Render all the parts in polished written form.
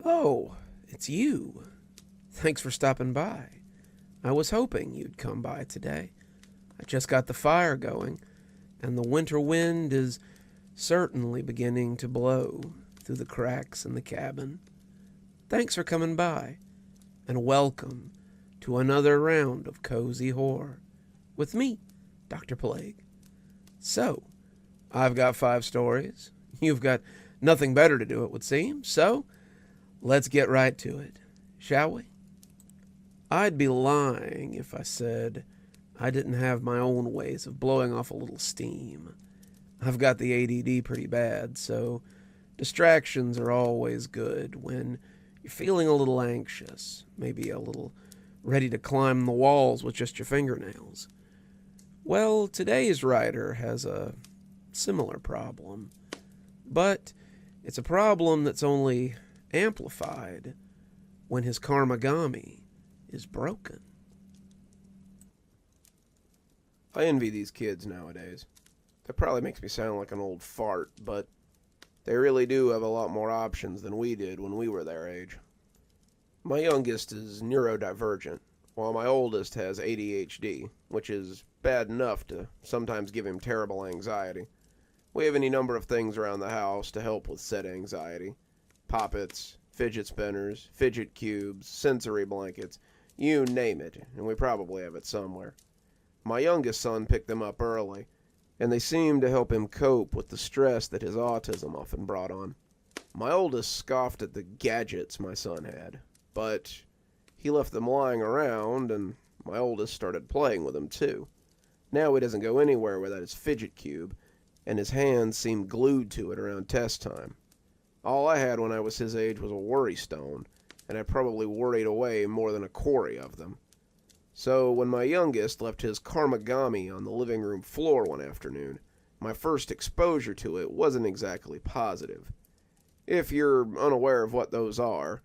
Oh, it's you. Thanks for stopping by. I was hoping you'd come by today. I just got the fire going, and the winter wind is certainly beginning to blow through the cracks in the cabin. Thanks for coming by, and welcome to another round of cozy horror with me, Dr. Plague. So, I've got 5 stories. You've got nothing better to do, it would seem. So, let's get right to it, shall we? I'd be lying if I said I didn't have my own ways of blowing off a little steam. I've got the ADD pretty bad, so distractions are always good when you're feeling a little anxious, maybe a little ready to climb the walls with just your fingernails. Well, today's writer has a similar problem, but it's a problem that's only amplified when his karmagami is broken. I envy these kids nowadays. That probably makes me sound like an old fart, but they really do have a lot more options than we did when we were their age. My youngest is neurodivergent, while my oldest has ADHD, which is bad enough to sometimes give him terrible anxiety. We have any number of things around the house to help with said anxiety. Poppets, fidget spinners, fidget cubes, sensory blankets, you name it, and we probably have it somewhere. My youngest son picked them up early, and they seemed to help him cope with the stress that his autism often brought on. My oldest scoffed at the gadgets my son had, but he left them lying around, and my oldest started playing with them too. Now he doesn't go anywhere without his fidget cube, and his hands seem glued to it around test time. All I had when I was his age was a worry stone, and I probably worried away more than a quarry of them. So when my youngest left his karmagami on the living room floor one afternoon, my first exposure to it wasn't exactly positive. If you're unaware of what those are,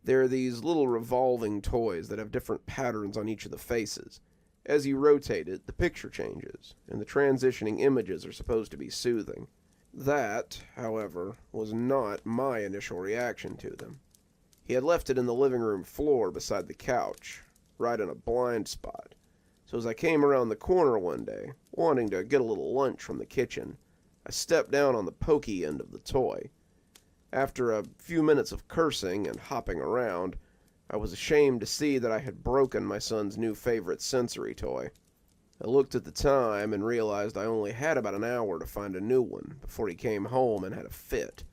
they're these little revolving toys that have different patterns on each of the faces. As you rotate it, the picture changes, and the transitioning images are supposed to be soothing. That, however, was not my initial reaction to them. He had left it in the living room floor beside the couch, right in a blind spot. So as I came around the corner one day, wanting to get a little lunch from the kitchen, I stepped down on the pokey end of the toy. After a few minutes of cursing and hopping around, I was ashamed to see that I had broken my son's new favorite sensory toy. I looked at the time and realized I only had about an hour to find a new one before he came home and had a fit.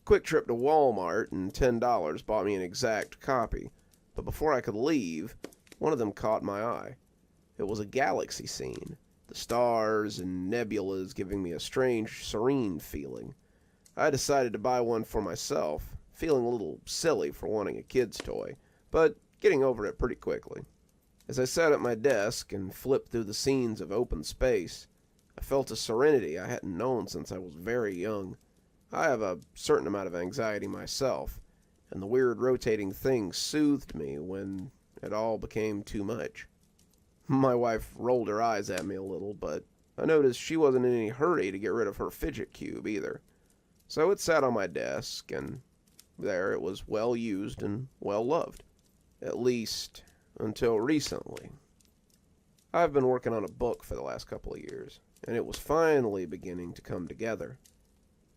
Quick trip to Walmart and $10 bought me an exact copy, but before I could leave, one of them caught my eye. It was a galaxy scene, the stars and nebulas giving me a strange, serene feeling. I decided to buy one for myself, feeling a little silly for wanting a kid's toy, but getting over it pretty quickly. As I sat at my desk and flipped through the scenes of open space, I felt a serenity I hadn't known since I was very young. I have a certain amount of anxiety myself, and the weird rotating thing soothed me when it all became too much. My wife rolled her eyes at me a little, but I noticed she wasn't in any hurry to get rid of her fidget cube either. So it sat on my desk, and there it was well used and well loved. At least, until recently. I've been working on a book for the last couple of years, and it was finally beginning to come together.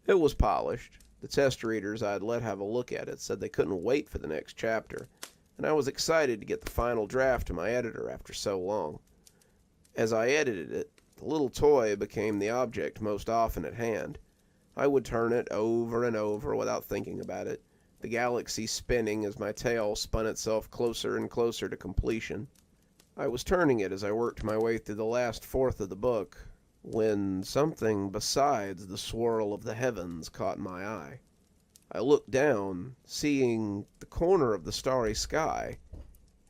It was polished. The test readers I'd let have a look at it said they couldn't wait for the next chapter, and I was excited to get the final draft to my editor after so long. As I edited it, the little toy became the object most often at hand. I would turn it over and over without thinking about it, the galaxy spinning as my tale spun itself closer and closer to completion. I was turning it as I worked my way through the last fourth of the book, when something besides the swirl of the heavens caught my eye. I looked down, seeing the corner of the starry sky,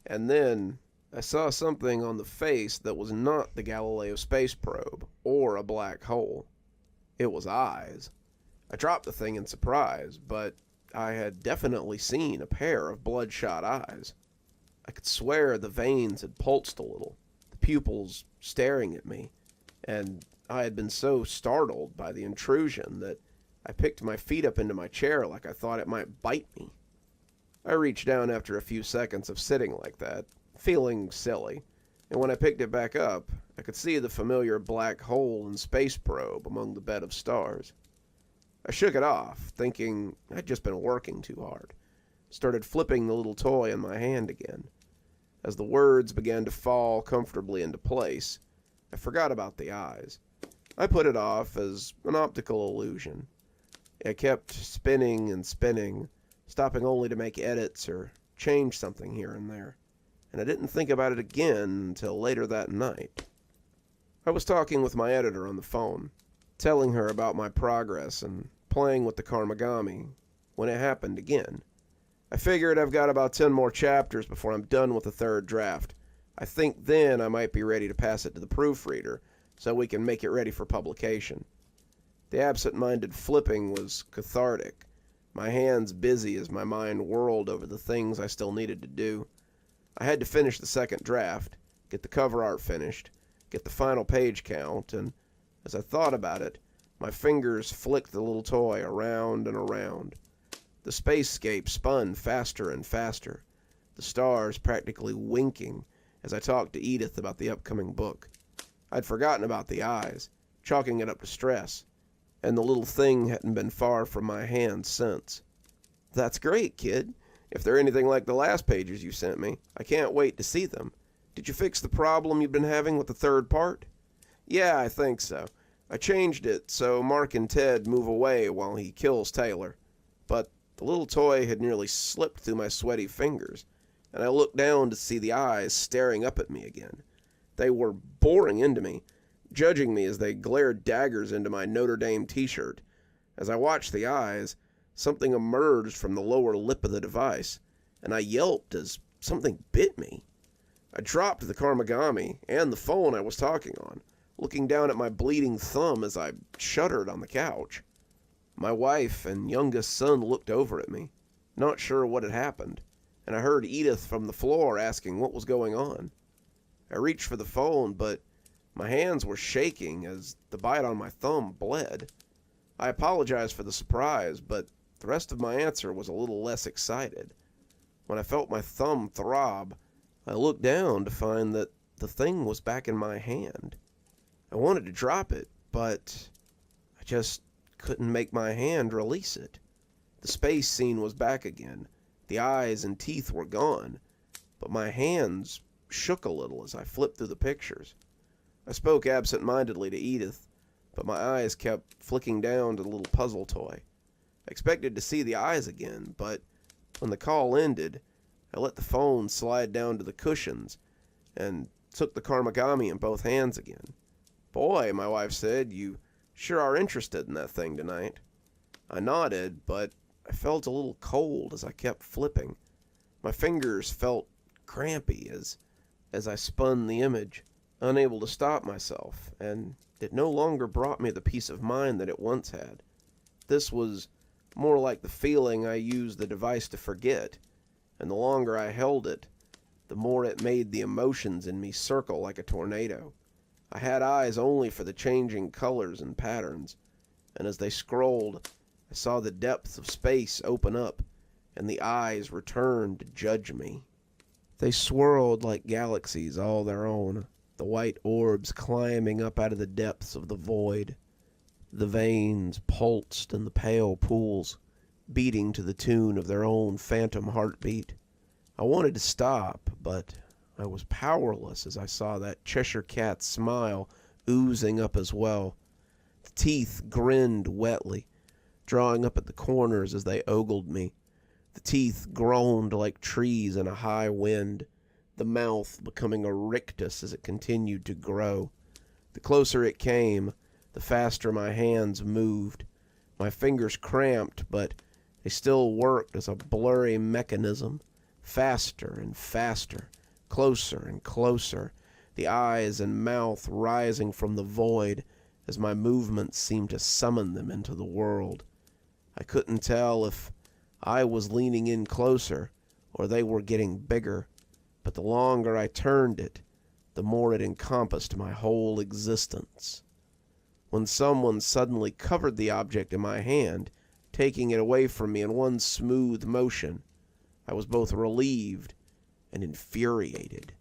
and then I saw something on the face that was not the Galileo space probe or a black hole. It was eyes. I dropped the thing in surprise, but I had definitely seen a pair of bloodshot eyes. I could swear the veins had pulsed a little, the pupils staring at me, and I had been so startled by the intrusion that I picked my feet up into my chair like I thought it might bite me. I reached down after a few seconds of sitting like that, feeling silly, and when I picked it back up, I could see the familiar black hole and space probe among the bed of stars. I shook it off, thinking I'd just been working too hard. Started flipping the little toy in my hand again. As the words began to fall comfortably into place, I forgot about the eyes. I put it off as an optical illusion. I kept spinning and spinning, stopping only to make edits or change something here and there, and I didn't think about it again until later that night. I was talking with my editor on the phone, telling her about my progress and playing with the Karmagami, when it happened again. I figured I've got about 10 more chapters before I'm done with the third draft. I think then I might be ready to pass it to the proofreader so we can make it ready for publication. The absent-minded flipping was cathartic, my hands busy as my mind whirled over the things I still needed to do. I had to finish the second draft, get the cover art finished, get the final page count, and as I thought about it, my fingers flicked the little toy around and around. The spacescape spun faster and faster, the stars practically winking as I talked to Edith about the upcoming book. I'd forgotten about the eyes, chalking it up to stress, and the little thing hadn't been far from my hand since. "That's great, kid. If they're anything like the last pages you sent me, I can't wait to see them. Did you fix the problem you've been having with the third part?" "Yeah, I think so. I changed it so Mark and Ted move away while he kills Taylor. But the little toy had nearly slipped through my sweaty fingers, and I looked down to see the eyes staring up at me again. They were boring into me, judging me as they glared daggers into my Notre Dame t-shirt. As I watched the eyes, something emerged from the lower lip of the device, and I yelped as something bit me. I dropped the Karmagami and the phone I was talking on, looking down at my bleeding thumb as I shuddered on the couch. My wife and youngest son looked over at me, not sure what had happened, and I heard Edith from the floor asking what was going on. I reached for the phone, but my hands were shaking as the bite on my thumb bled. I apologized for the surprise, but the rest of my answer was a little less excited. When I felt my thumb throb, I looked down to find that the thing was back in my hand. I wanted to drop it, but I just couldn't make my hand release it. The space scene was back again. The eyes and teeth were gone, but my hands shook a little as I flipped through the pictures. I spoke absent-mindedly to Edith, but my eyes kept flicking down to the little puzzle toy. I expected to see the eyes again, but when the call ended, I let the phone slide down to the cushions and took the Karmagami in both hands again. "Boy," my wife said, "you sure are interested in that thing tonight." I nodded, but I felt a little cold as I kept flipping. My fingers felt crampy as I spun the image, unable to stop myself, and it no longer brought me the peace of mind that it once had. This was more like the feeling I used the device to forget, and the longer I held it, the more it made the emotions in me circle like a tornado. I had eyes only for the changing colors and patterns, and as they scrolled, I saw the depths of space open up, and the eyes returned to judge me. They swirled like galaxies all their own, the white orbs climbing up out of the depths of the void. The veins pulsed in the pale pools, beating to the tune of their own phantom heartbeat. I wanted to stop, but I was powerless as I saw that Cheshire Cat's smile oozing up as well. The teeth grinned wetly, drawing up at the corners as they ogled me. The teeth groaned like trees in a high wind, the mouth becoming a rictus as it continued to grow. The closer it came, the faster my hands moved. My fingers cramped, but they still worked as a blurry mechanism, faster and faster, closer and closer, the eyes and mouth rising from the void as my movements seemed to summon them into the world. I couldn't tell if I was leaning in closer or they were getting bigger, but the longer I turned it, the more it encompassed my whole existence. When someone suddenly covered the object in my hand, taking it away from me in one smooth motion, I was both relieved and infuriated.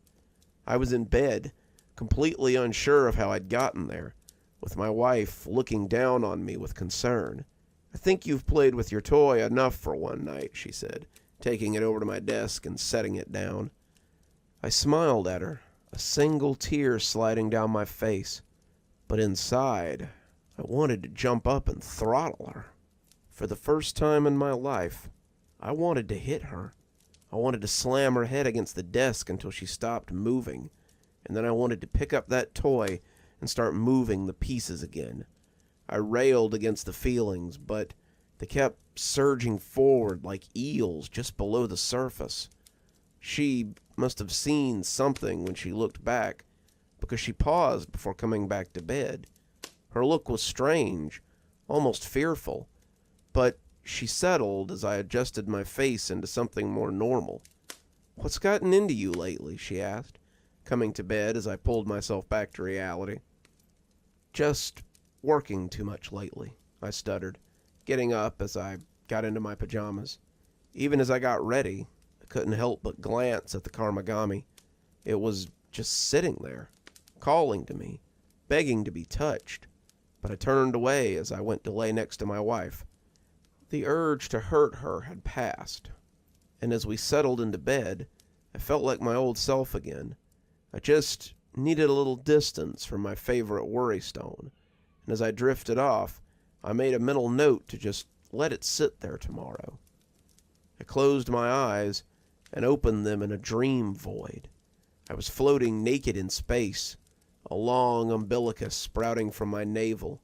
I was in bed, completely unsure of how I'd gotten there, with my wife looking down on me with concern. "I think you've played with your toy enough for one night," she said, taking it over to my desk and setting it down. I smiled at her, a single tear sliding down my face, but inside, I wanted to jump up and throttle her. For the first time in my life, I wanted to hit her. I wanted to slam her head against the desk until she stopped moving, and then I wanted to pick up that toy and start moving the pieces again. I railed against the feelings, but they kept surging forward like eels just below the surface. She must have seen something when she looked back, because she paused before coming back to bed. Her look was strange, almost fearful, but she settled as I adjusted my face into something more normal. "What's gotten into you lately?" she asked, coming to bed as I pulled myself back to reality. "Just working too much lately," I stuttered, getting up as I got into my pajamas. Even as I got ready, I couldn't help but glance at the Karmagami. It was just sitting there, calling to me, begging to be touched, but I turned away as I went to lay next to my wife. The urge to hurt her had passed, and as we settled into bed, I felt like my old self again. I just needed a little distance from my favorite worry stone, and as I drifted off, I made a mental note to just let it sit there tomorrow. I closed my eyes and opened them in a dream void. I was floating naked in space, a long umbilicus sprouting from my navel.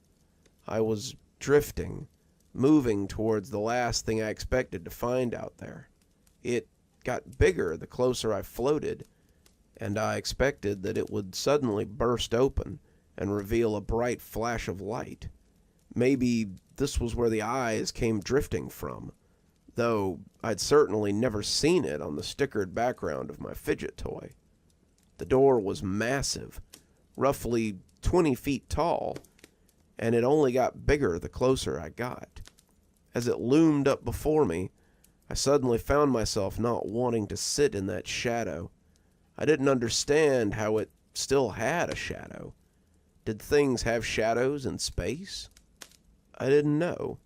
I was drifting, moving towards the last thing I expected to find out there. It got bigger the closer I floated, and I expected that it would suddenly burst open and reveal a bright flash of light. Maybe this was where the eyes came drifting from, though I'd certainly never seen it on the stickered background of my fidget toy. The door was massive, roughly 20 feet tall, and it only got bigger the closer I got. As it loomed up before me, I suddenly found myself not wanting to sit in that shadow. I didn't understand how it still had a shadow. Did things have shadows in space? I didn't know,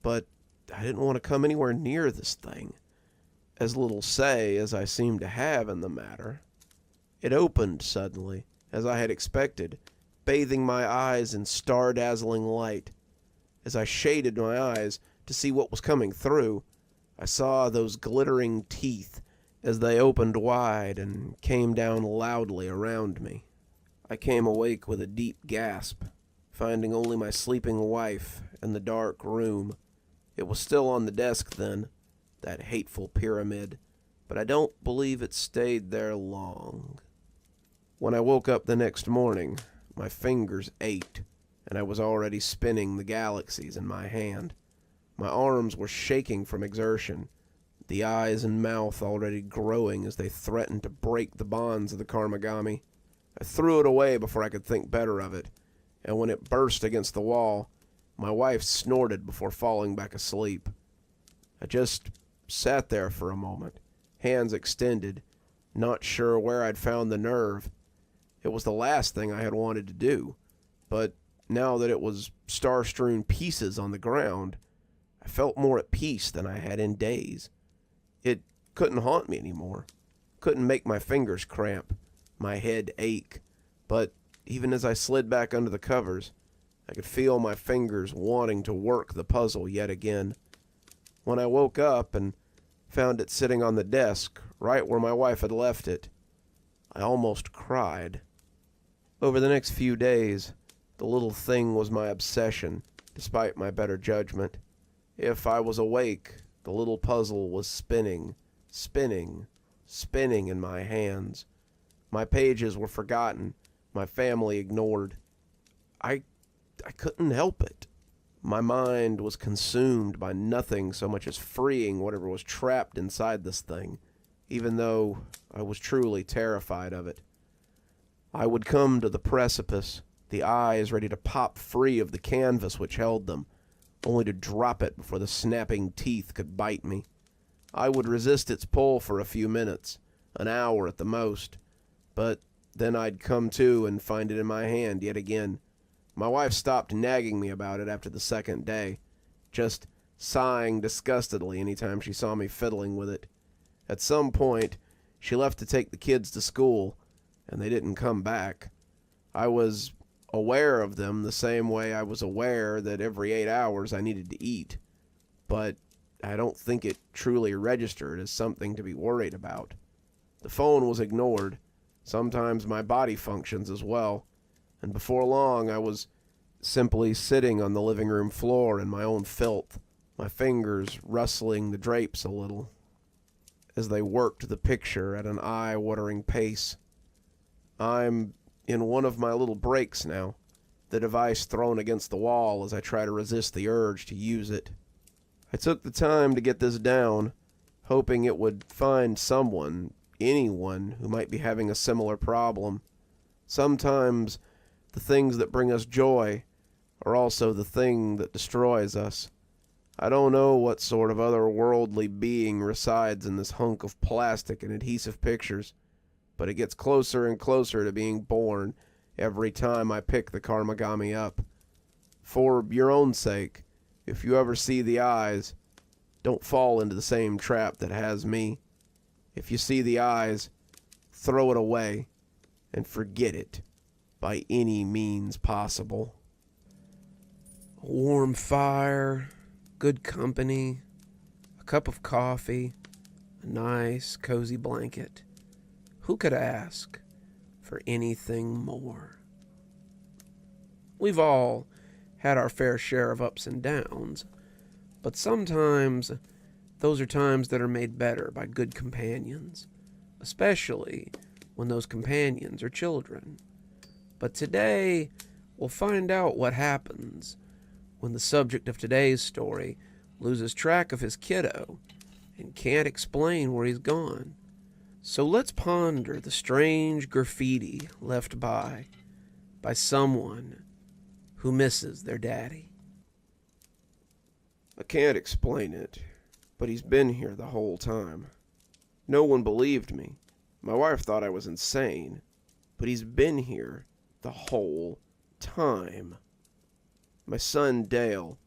but I didn't want to come anywhere near this thing, as little say as I seemed to have in the matter. It opened suddenly, as I had expected, bathing my eyes in star-dazzling light. As I shaded my eyes to see what was coming through, I saw those glittering teeth as they opened wide and came down loudly around me. I came awake with a deep gasp, finding only my sleeping wife and the dark room. It was still on the desk then, that hateful pyramid, but I don't believe it stayed there long. When I woke up the next morning, my fingers ached, and I was already spinning the galaxies in my hand. My arms were shaking from exertion, the eyes and mouth already growing as they threatened to break the bonds of the Karmagami. I threw it away before I could think better of it, and when it burst against the wall, my wife snorted before falling back asleep. I just sat there for a moment, hands extended, not sure where I'd found the nerve. It was the last thing I had wanted to do, but now that it was star-strewn pieces on the ground, I felt more at peace than I had in days. It couldn't haunt me anymore, couldn't make my fingers cramp, my head ache, but even as I slid back under the covers, I could feel my fingers wanting to work the puzzle yet again. When I woke up and found it sitting on the desk, right where my wife had left it, I almost cried. Over the next few days, the little thing was my obsession, despite my better judgment. If I was awake, the little puzzle was spinning, spinning, spinning in my hands. My pages were forgotten, my family ignored. I couldn't help it. My mind was consumed by nothing so much as freeing whatever was trapped inside this thing, even though I was truly terrified of it. I would come to the precipice, the eyes ready to pop free of the canvas which held them, only to drop it before the snapping teeth could bite me. I would resist its pull for a few minutes, an hour at the most, but then I'd come to and find it in my hand yet again. My wife stopped nagging me about it after the second day, just sighing disgustedly anytime she saw me fiddling with it. At some point, she left to take the kids to school, and they didn't come back. I was aware of them the same way I was aware that every 8 hours I needed to eat, but I don't think it truly registered as something to be worried about. The phone was ignored, sometimes my body functions as well, and before long I was simply sitting on the living room floor in my own filth, my fingers rustling the drapes a little as they worked the picture at an eye-watering pace. I'm in one of my little breaks now, the device thrown against the wall as I try to resist the urge to use it. I took the time to get this down, hoping it would find someone, anyone, who might be having a similar problem. Sometimes the things that bring us joy are also the thing that destroys us. I don't know what sort of otherworldly being resides in this hunk of plastic and adhesive pictures, but it gets closer and closer to being born every time I pick the Karmagami up. For your own sake, if you ever see the eyes, don't fall into the same trap that has me. If you see the eyes, throw it away and forget it by any means possible. A warm fire, good company, a cup of coffee, a nice, cozy blanket. Who could ask for anything more? We've all had our fair share of ups and downs, but sometimes those are times that are made better by good companions, especially when those companions are children. But today, we'll find out what happens when the subject of today's story loses track of his kiddo and can't explain where he's gone. So let's ponder the strange graffiti left by someone who misses their daddy. I can't explain it, but he's been here the whole time. No one believed me. My wife thought I was insane, but he's been here the whole time. My son, Dale,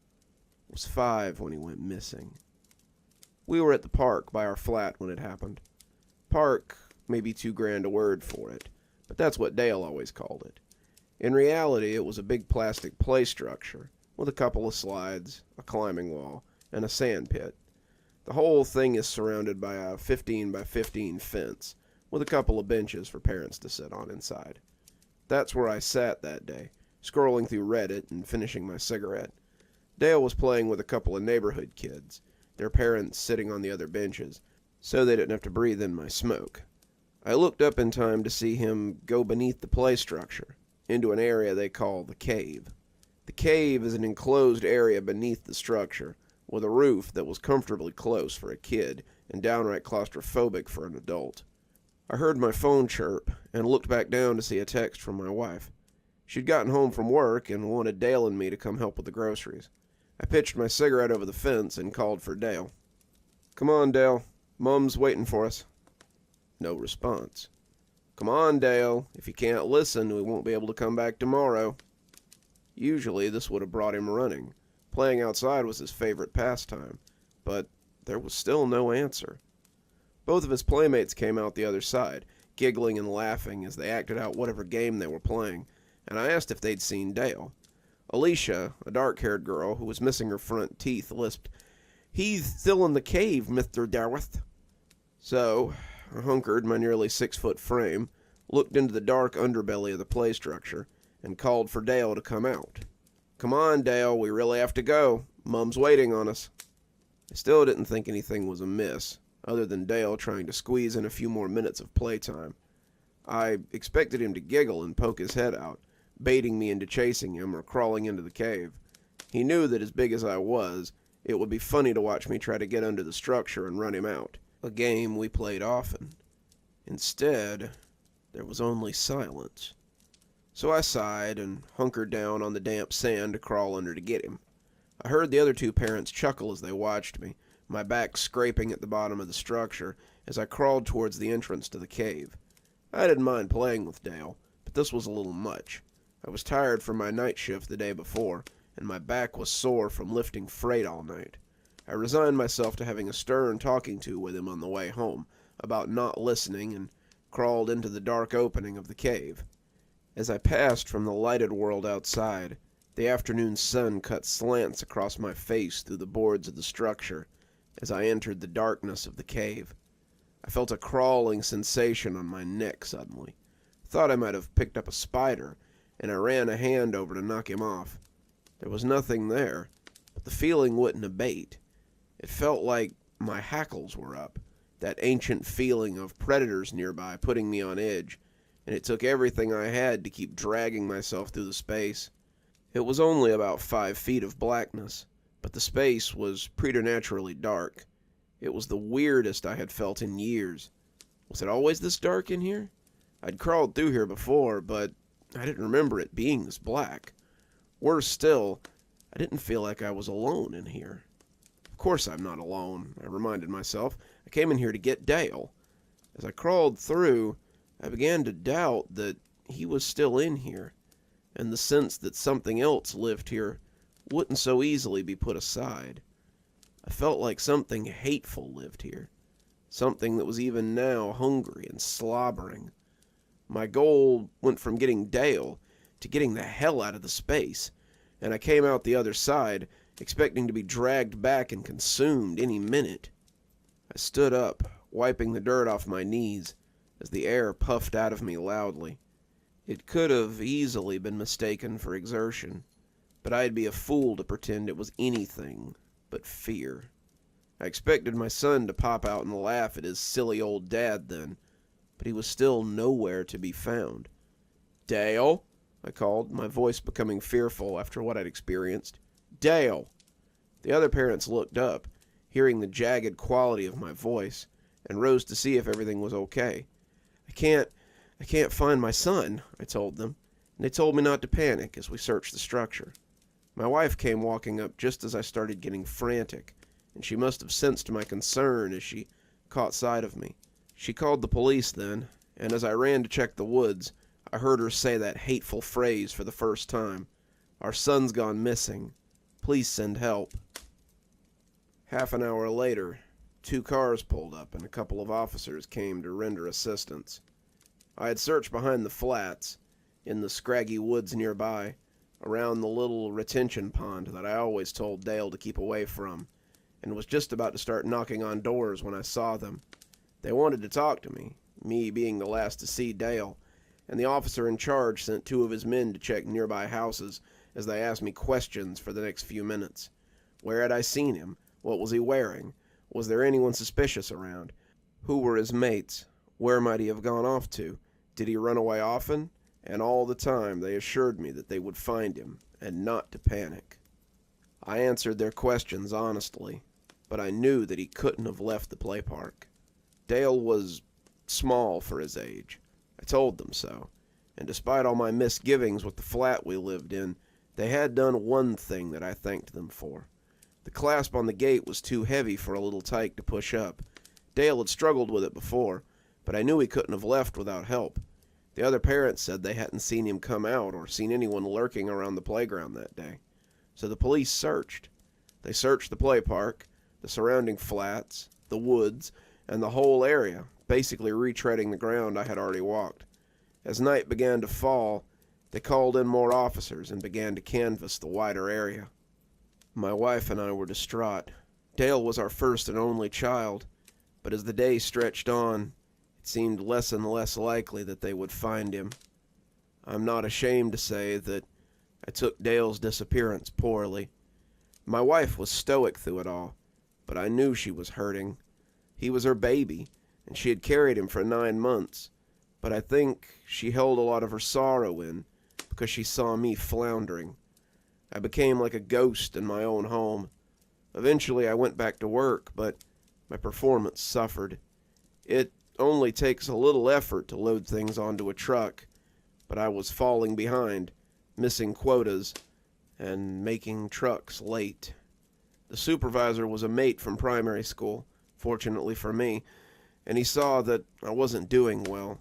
was 5 when he went missing. We were at the park by our flat when it happened. Park may be too grand a word for it, but that's what Dale always called it. In reality, it was a big plastic play structure with a couple of slides, a climbing wall, and a sand pit. The whole thing is surrounded by a 15 by 15 fence with a couple of benches for parents to sit on inside. That's where I sat that day, scrolling through Reddit and finishing my cigarette. Dale was playing with a couple of neighborhood kids, their parents sitting on the other benches, so they didn't have to breathe in my smoke. I looked up in time to see him go beneath the play structure, into an area they call the cave. The cave is an enclosed area beneath the structure, with a roof that was comfortably close for a kid and downright claustrophobic for an adult. I heard my phone chirp and looked back down to see a text from my wife. She'd gotten home from work and wanted Dale and me to come help with the groceries. I pitched my cigarette over the fence and called for Dale. "Come on, Dale. Mom's waiting for us." No response. "Come on, Dale. If you can't listen, we won't be able to come back tomorrow." Usually this would have brought him running. Playing outside was his favorite pastime, but there was still no answer. Both of his playmates came out the other side, giggling and laughing as they acted out whatever game they were playing, and I asked if they'd seen Dale. Alicia, a dark-haired girl who was missing her front teeth, lisped, "He's still in the cave, Mr. Darwith." So I hunkered my nearly 6-foot frame, looked into the dark underbelly of the play structure, and called for Dale to come out. "Come on, Dale, we really have to go. Mom's waiting on us." I still didn't think anything was amiss, other than Dale trying to squeeze in a few more minutes of playtime. I expected him to giggle and poke his head out, baiting me into chasing him or crawling into the cave. He knew that as big as I was, it would be funny to watch me try to get under the structure and run him out, a game we played often. Instead, there was only silence. So I sighed and hunkered down on the damp sand to crawl under to get him. I heard the other two parents chuckle as they watched me, my back scraping at the bottom of the structure as I crawled towards the entrance to the cave. I didn't mind playing with Dale, but this was a little much. I was tired from my night shift the day before, and my back was sore from lifting freight all night. I resigned myself to having a stern talking to with him on the way home about not listening and crawled into the dark opening of the cave. As I passed from the lighted world outside, the afternoon sun cut slants across my face through the boards of the structure as I entered the darkness of the cave. I felt a crawling sensation on my neck suddenly. Thought I might have picked up a spider, and I ran a hand over to knock him off. There was nothing there, but the feeling wouldn't abate. It felt like my hackles were up, that ancient feeling of predators nearby putting me on edge, and it took everything I had to keep dragging myself through the space. It was only about 5 feet of blackness, but the space was preternaturally dark. It was the weirdest I had felt in years. Was it always this dark in here? I'd crawled through here before, but I didn't remember it being this black. Worse still, I didn't feel like I was alone in here. Of course I'm not alone, I reminded myself. I came in here to get Dale. As I crawled through, I began to doubt that he was still in here, and the sense that something else lived here wouldn't so easily be put aside. I felt like something hateful lived here, something that was even now hungry and slobbering. My goal went from getting Dale to getting the hell out of the space, and I came out the other side, expecting to be dragged back and consumed any minute. I stood up, wiping the dirt off my knees, as the air puffed out of me loudly. It could have easily been mistaken for exertion, but I'd be a fool to pretend it was anything but fear. I expected my son to pop out and laugh at his silly old dad then, but he was still nowhere to be found. "Dale?" I called, my voice becoming fearful after what I'd experienced. "Dale!" The other parents looked up, hearing the jagged quality of my voice, and rose to see if everything was okay. I can't find my son," I told them, and they told me not to panic as we searched the structure. My wife came walking up just as I started getting frantic, and she must have sensed my concern as she caught sight of me. She called the police then, and as I ran to check the woods, I heard her say that hateful phrase for the first time. "Our son's gone missing. Please send help." Half an hour later, 2 cars pulled up and a couple of officers came to render assistance. I had searched behind the flats, in the scraggy woods nearby, around the little retention pond that I always told Dale to keep away from, and was just about to start knocking on doors when I saw them. They wanted to talk to me being the last to see Dale, and the officer in charge sent 2 of his men to check nearby houses as they asked me questions for the next few minutes. Where had I seen him? What was he wearing? Was there anyone suspicious around? Who were his mates? Where might he have gone off to? Did he run away often? And all the time they assured me that they would find him, and not to panic. I answered their questions honestly, but I knew that he couldn't have left the play park. Dale was small for his age. I told them so, and despite all my misgivings with the flat we lived in, they had done one thing that I thanked them for. The clasp on the gate was too heavy for a little tyke to push up. Dale had struggled with it before, but I knew he couldn't have left without help. The other parents said they hadn't seen him come out or seen anyone lurking around the playground that day. So the police searched. They searched the play park, the surrounding flats, the woods, and the whole area, basically retreading the ground I had already walked. As night began to fall, they called in more officers and began to canvass the wider area. My wife and I were distraught. Dale was our first and only child, but as the day stretched on, it seemed less and less likely that they would find him. I'm not ashamed to say that I took Dale's disappearance poorly. My wife was stoic through it all, but I knew she was hurting. He was her baby, and she had carried him for 9 months, but I think she held a lot of her sorrow in because she saw me floundering. I became like a ghost in my own home. Eventually I went back to work, but my performance suffered. It only takes a little effort to load things onto a truck, but I was falling behind, missing quotas, and making trucks late. The supervisor was a mate from primary school, fortunately for me, and he saw that I wasn't doing well.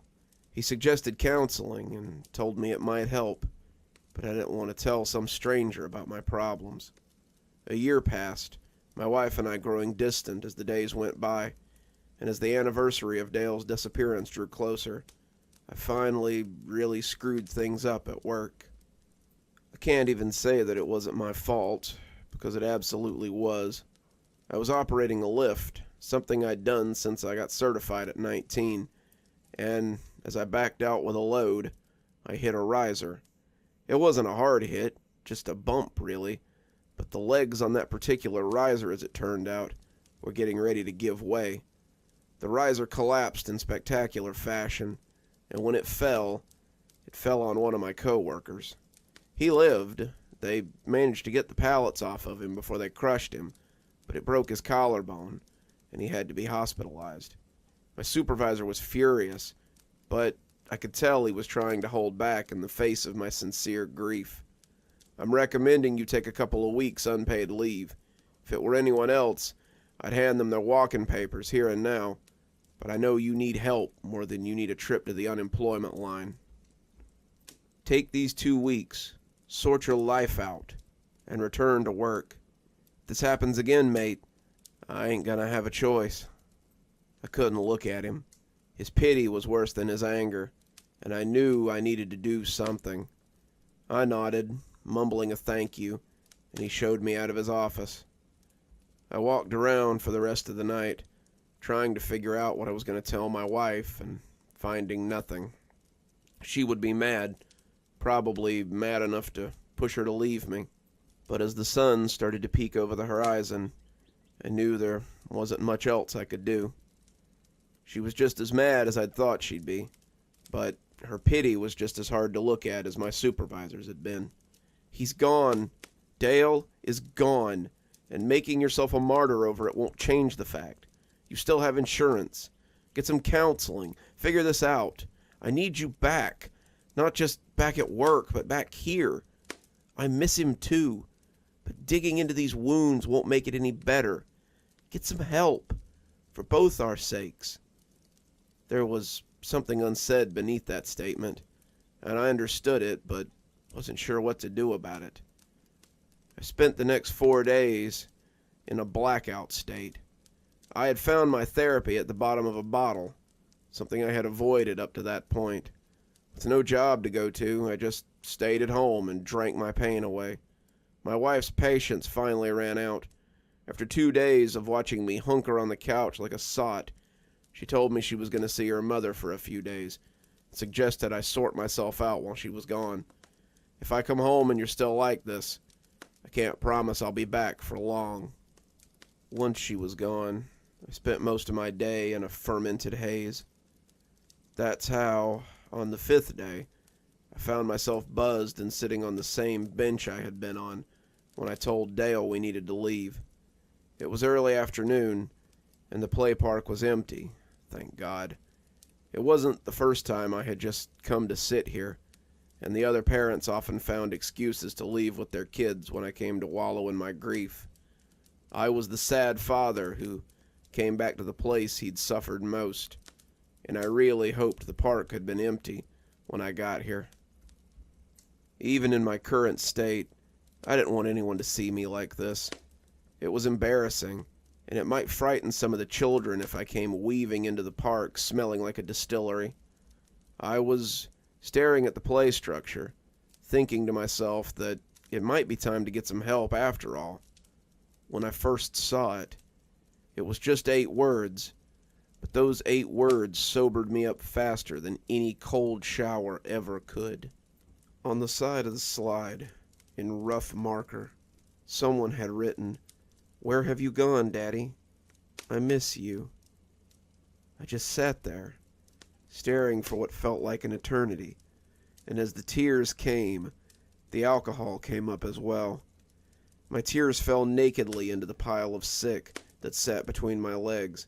He suggested counseling and told me it might help, but I didn't want to tell some stranger about my problems. A year passed, my wife and I growing distant as the days went by, and as the anniversary of Dale's disappearance drew closer, I finally really screwed things up at work. I can't even say that it wasn't my fault, because it absolutely was. I was operating a lift, something I'd done since I got certified at 19, and as I backed out with a load, I hit a riser. It wasn't a hard hit, just a bump really, but the legs on that particular riser, as it turned out, were getting ready to give way. The riser collapsed in spectacular fashion, and when it fell on one of my co-workers. He lived. They managed to get the pallets off of him before they crushed him, but it broke his collarbone, and he had to be hospitalized. My supervisor was furious, but I could tell he was trying to hold back in the face of my sincere grief. I'm recommending you take a couple of weeks unpaid leave. If it were anyone else, I'd hand them their walking papers here and now, but I know you need help more than you need a trip to the unemployment line. Take these 2 weeks, sort your life out, and return to work. If this happens again, mate, I ain't gonna have a choice. I couldn't look at him. His pity was worse than his anger, and I knew I needed to do something. I nodded, mumbling a thank you, and he showed me out of his office. I walked around for the rest of the night, trying to figure out what I was going to tell my wife, and finding nothing. She would be mad, probably mad enough to push her to leave me. But as the sun started to peek over the horizon, I knew there wasn't much else I could do. She was just as mad as I'd thought she'd be, but her pity was just as hard to look at as my supervisor's had been. He's gone. Dale is gone, and making yourself a martyr over it won't change the fact. You still have insurance. Get some counseling. Figure this out. I need you back. Not just back at work, but back here. I miss him too, but digging into these wounds won't make it any better. Get some help, for both our sakes. There was something unsaid beneath that statement, and I understood it, but wasn't sure what to do about it. I spent the next 4 days in a blackout state. I had found my therapy at the bottom of a bottle, something I had avoided up to that point. With no job to go to, I just stayed at home and drank my pain away. My wife's patience finally ran out. After 2 days of watching me hunker on the couch like a sot, she told me she was going to see her mother for a few days, and suggested I sort myself out while she was gone. If I come home and you're still like this, I can't promise I'll be back for long. Once she was gone, I spent most of my day in a fermented haze. That's how, on the 5th day, I found myself buzzed and sitting on the same bench I had been on when I told Dale we needed to leave. It was early afternoon, and the play park was empty, thank God. It wasn't the first time I had just come to sit here, and the other parents often found excuses to leave with their kids when I came to wallow in my grief. I was the sad father who came back to the place he'd suffered most, and I really hoped the park had been empty when I got here. Even in my current state, I didn't want anyone to see me like this. It was embarrassing, and it might frighten some of the children if I came weaving into the park smelling like a distillery. I was staring at the play structure, thinking to myself that it might be time to get some help after all. When I first saw it, it was just 8 words, but those 8 words sobered me up faster than any cold shower ever could. On the side of the slide, in rough marker, someone had written, "Where have you gone, Daddy? I miss you." I just sat there, staring for what felt like an eternity, and as the tears came, the alcohol came up as well. My tears fell nakedly into the pile of sick that sat between my legs,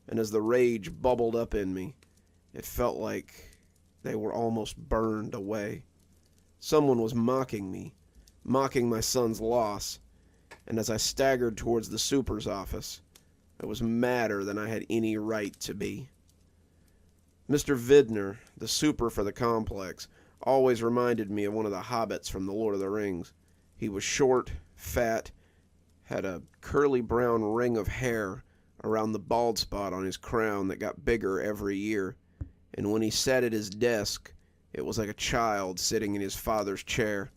and as the rage bubbled up in me, it felt like they were almost burned away. Someone was mocking me, mocking my son's loss, and as I staggered towards the super's office, I was madder than I had any right to be. Mr. Vidner, the super for the complex, always reminded me of one of the hobbits from The Lord of the Rings. He was short, fat, had a curly brown ring of hair around the bald spot on his crown that got bigger every year, and when he sat at his desk, it was like a child sitting in his father's chair.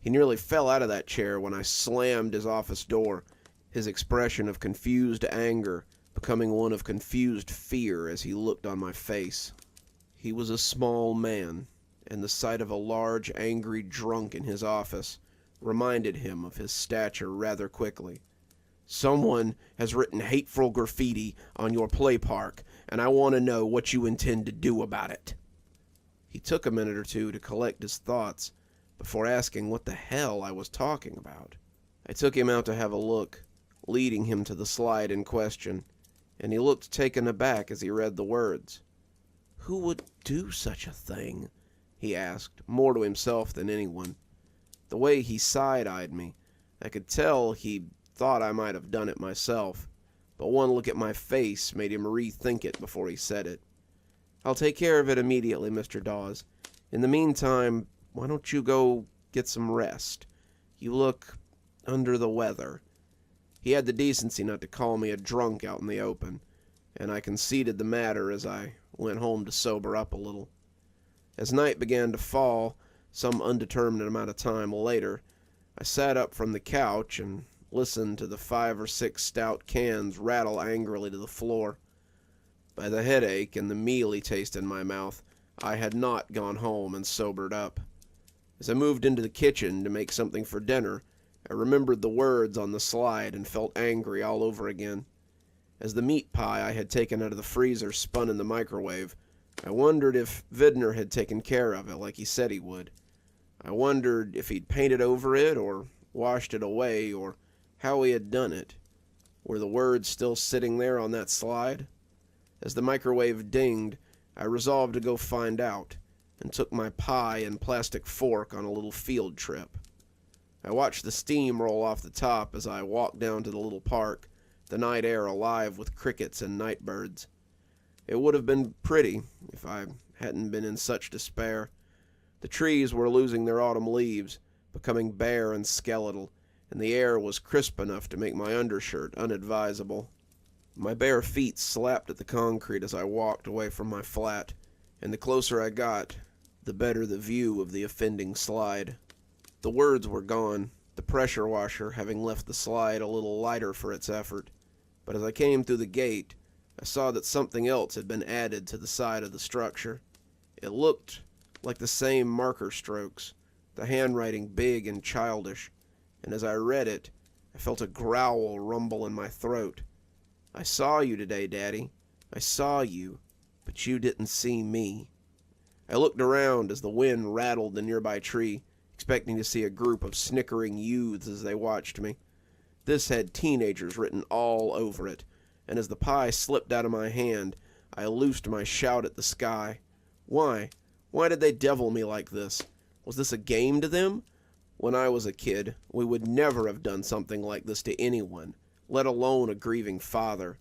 He nearly fell out of that chair when I slammed his office door, his expression of confused anger becoming one of confused fear as he looked on my face. He was a small man, and the sight of a large, angry drunk in his office reminded him of his stature rather quickly. "Someone has written hateful graffiti on your play park, and I want to know what you intend to do about it." He took a minute or two to collect his thoughts before asking what the hell I was talking about. I took him out to have a look, leading him to the slide in question, and he looked taken aback as he read the words. "Who would do such a thing?" he asked, more to himself than anyone. The way he side-eyed me, I could tell he thought I might have done it myself, but one look at my face made him rethink it before he said it. "I'll take care of it immediately, Mr. Dawes. In the meantime, why don't you go get some rest? You look under the weather." He had the decency not to call me a drunk out in the open, and I conceded the matter as I went home to sober up a little. As night began to fall, some undetermined amount of time later, I sat up from the couch and listened to the 5 or 6 stout cans rattle angrily to the floor. By the headache and the mealy taste in my mouth, I had not gone home and sobered up. As I moved into the kitchen to make something for dinner, I remembered the words on the slide and felt angry all over again. As the meat pie I had taken out of the freezer spun in the microwave, I wondered if Vidner had taken care of it like he said he would. I wondered if he'd painted over it or washed it away or how he had done it. Were the words still sitting there on that slide? As the microwave dinged, I resolved to go find out, and took my pie and plastic fork on a little field trip. I watched the steam roll off the top as I walked down to the little park, the night air alive with crickets and night birds. It would have been pretty if I hadn't been in such despair. The trees were losing their autumn leaves, becoming bare and skeletal, and the air was crisp enough to make my undershirt unadvisable. My bare feet slapped at the concrete as I walked away from my flat, and the closer I got, the better the view of the offending slide. The words were gone, the pressure washer having left the slide a little lighter for its effort, but as I came through the gate, I saw that something else had been added to the side of the structure. It looked like the same marker strokes, the handwriting big and childish, and as I read it, I felt a growl rumble in my throat. "I saw you today, Daddy. I saw you, but you didn't see me." I looked around as the wind rattled the nearby tree, expecting to see a group of snickering youths as they watched me. This had teenagers written all over it, and as the pie slipped out of my hand, I loosed my shout at the sky. Why? Why did they devil me like this? Was this a game to them? When I was a kid, we would never have done something like this to anyone, let alone a grieving father.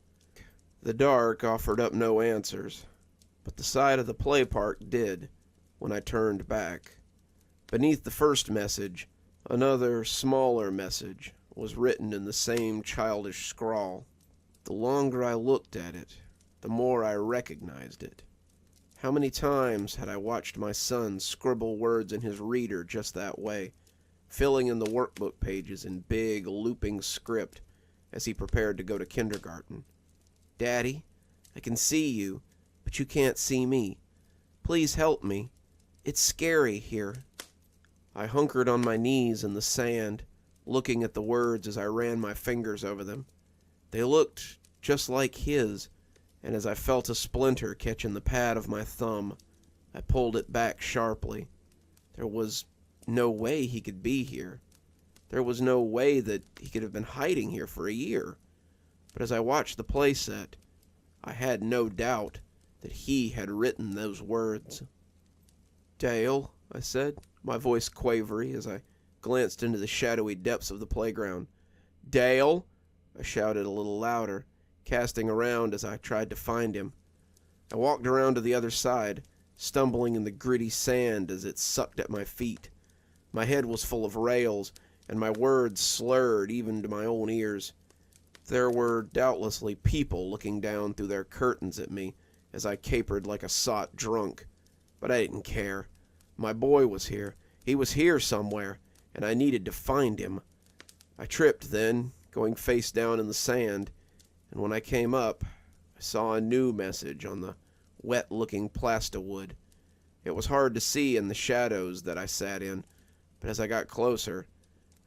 The dark offered up no answers, but the side of the play park did when I turned back. Beneath the first message, another, smaller message was written in the same childish scrawl. The longer I looked at it, the more I recognized it. How many times had I watched my son scribble words in his reader just that way, filling in the workbook pages in big, looping script as he prepared to go to kindergarten. "Daddy, I can see you, but you can't see me. Please help me. It's scary here." I hunkered on my knees in the sand, looking at the words as I ran my fingers over them. They looked just like his, and as I felt a splinter catch in the pad of my thumb, I pulled it back sharply. There was no way he could be here. There was no way that he could have been hiding here for a year. But as I watched the playset, I had no doubt that he had written those words. "Dale," I said, my voice quavery as I glanced into the shadowy depths of the playground. Dale! I shouted a little louder, casting around as I tried to find him. I walked around to the other side, stumbling in the gritty sand as it sucked at my feet. My head was full of rails, and my words slurred even to my own ears. There were doubtlessly people looking down through their curtains at me as I capered like a sot drunk, but I didn't care. My boy was here. He was here somewhere, and I needed to find him. I tripped then, going face down in the sand, and when I came up, I saw a new message on the wet-looking plasterwood. It was hard to see in the shadows that I sat in, but as I got closer,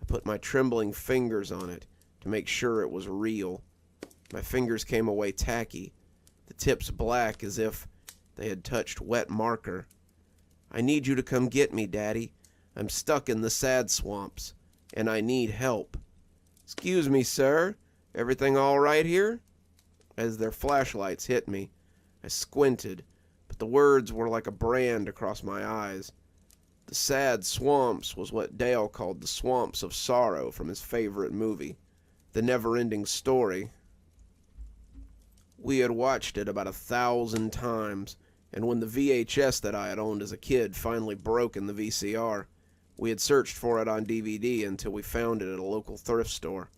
I put my trembling fingers on it to make sure it was real. My fingers came away tacky, the tips black as if they had touched wet marker. I need you to come get me, Daddy. I'm stuck in the sad swamps, and I need help. Excuse me, sir. Everything all right here? As their flashlights hit me, I squinted, but the words were like a brand across my eyes. The sad swamps was what Dale called the swamps of sorrow from his favorite movie, The Never-Ending Story. We had watched it about 1,000 times, and when the VHS that I had owned as a kid finally broke in the VCR, we had searched for it on DVD until we found it at a local thrift store.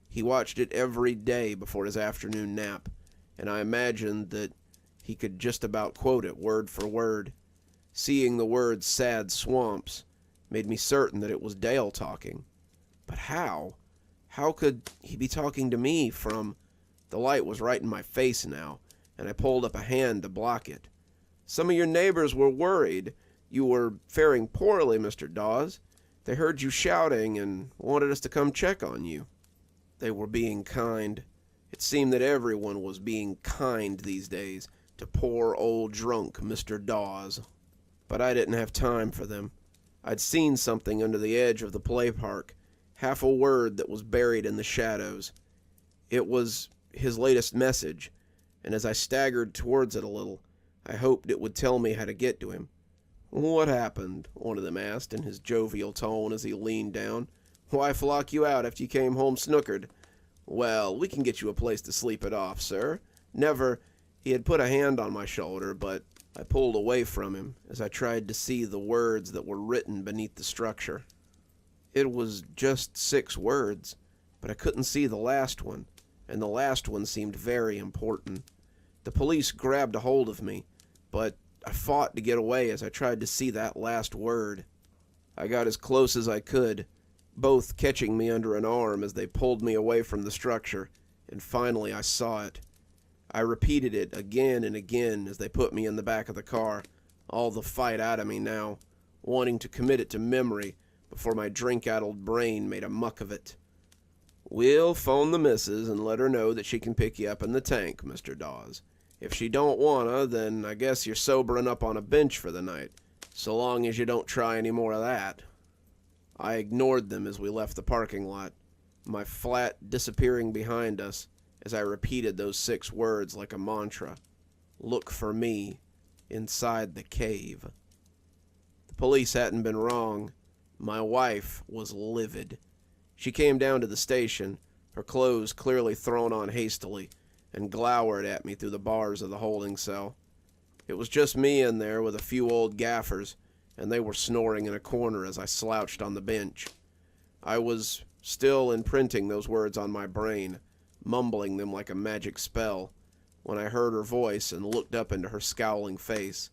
He watched it every day before his afternoon nap, and I imagined that he could just about quote it word for word. Seeing the words sad swamps made me certain that it was Dale talking. But how? How could he be talking to me from... The light was right in my face now, and I pulled up a hand to block it. Some of your neighbors were worried. You were faring poorly, Mr. Dawes. They heard you shouting and wanted us to come check on you. They were being kind. It seemed that everyone was being kind these days to poor old drunk Mr. Dawes. But I didn't have time for them. I'd seen something under the edge of the play park, half a word that was buried in the shadows. It was his latest message, and as I staggered towards it a little, I hoped it would tell me how to get to him. What happened? One of them asked in his jovial tone as he leaned down. Why flock you out after you came home snookered? Well, we can get you a place to sleep it off, sir. Never... He had put a hand on my shoulder, but I pulled away from him as I tried to see the words that were written beneath the structure. It was just 6 words, but I couldn't see the last one, and the last one seemed very important. The police grabbed a hold of me, but I fought to get away as I tried to see that last word. I got as close as I could, both catching me under an arm as they pulled me away from the structure, and finally I saw it. I repeated it again and again as they put me in the back of the car, all the fight out of me now, wanting to commit it to memory before my drink-addled brain made a muck of it. We'll phone the missus and let her know that she can pick you up in the tank, Mr. Dawes. If she don't wanna, then I guess you're sobering up on a bench for the night, so long as you don't try any more of that. I ignored them as we left the parking lot, my flat disappearing behind us as I repeated those 6 words like a mantra. Look for me inside the cave. The police hadn't been wrong. My wife was livid. She came down to the station, her clothes clearly thrown on hastily, and glowered at me through the bars of the holding cell. It was just me in there with a few old gaffers, and they were snoring in a corner as I slouched on the bench. I was still imprinting those words on my brain, mumbling them like a magic spell, when I heard her voice and looked up into her scowling face.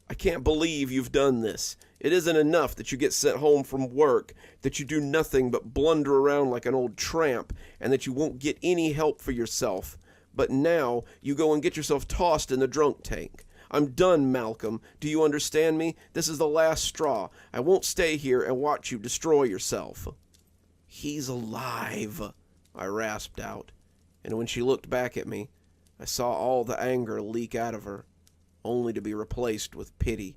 I can't believe you've done this. It isn't enough that you get sent home from work, that you do nothing but blunder around like an old tramp, and that you won't get any help for yourself. But now you go and get yourself tossed in the drunk tank. I'm done, Malcolm. Do you understand me? This is the last straw. I won't stay here and watch you destroy yourself. He's alive, I rasped out, and when she looked back at me, I saw all the anger leak out of her, only to be replaced with pity.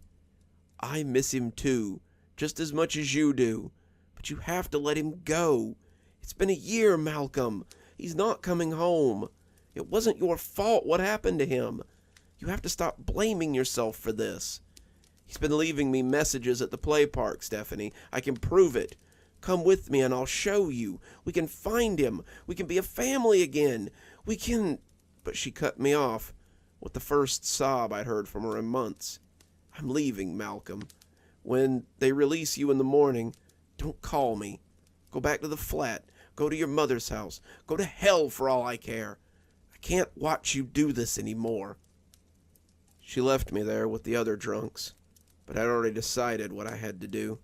I miss him too, just as much as you do, but you have to let him go. It's been a year, Malcolm. He's not coming home. It wasn't your fault what happened to him. You have to stop blaming yourself for this. He's been leaving me messages at the play park, Stephanie. I can prove it. Come with me and I'll show you. We can find him. We can be a family again. We can... But she cut me off with the first sob I'd heard from her in months. I'm leaving, Malcolm. When they release you in the morning, don't call me. Go back to the flat. Go to your mother's house. Go to hell for all I care. I can't watch you do this anymore. She left me there with the other drunks, but I'd already decided what I had to do.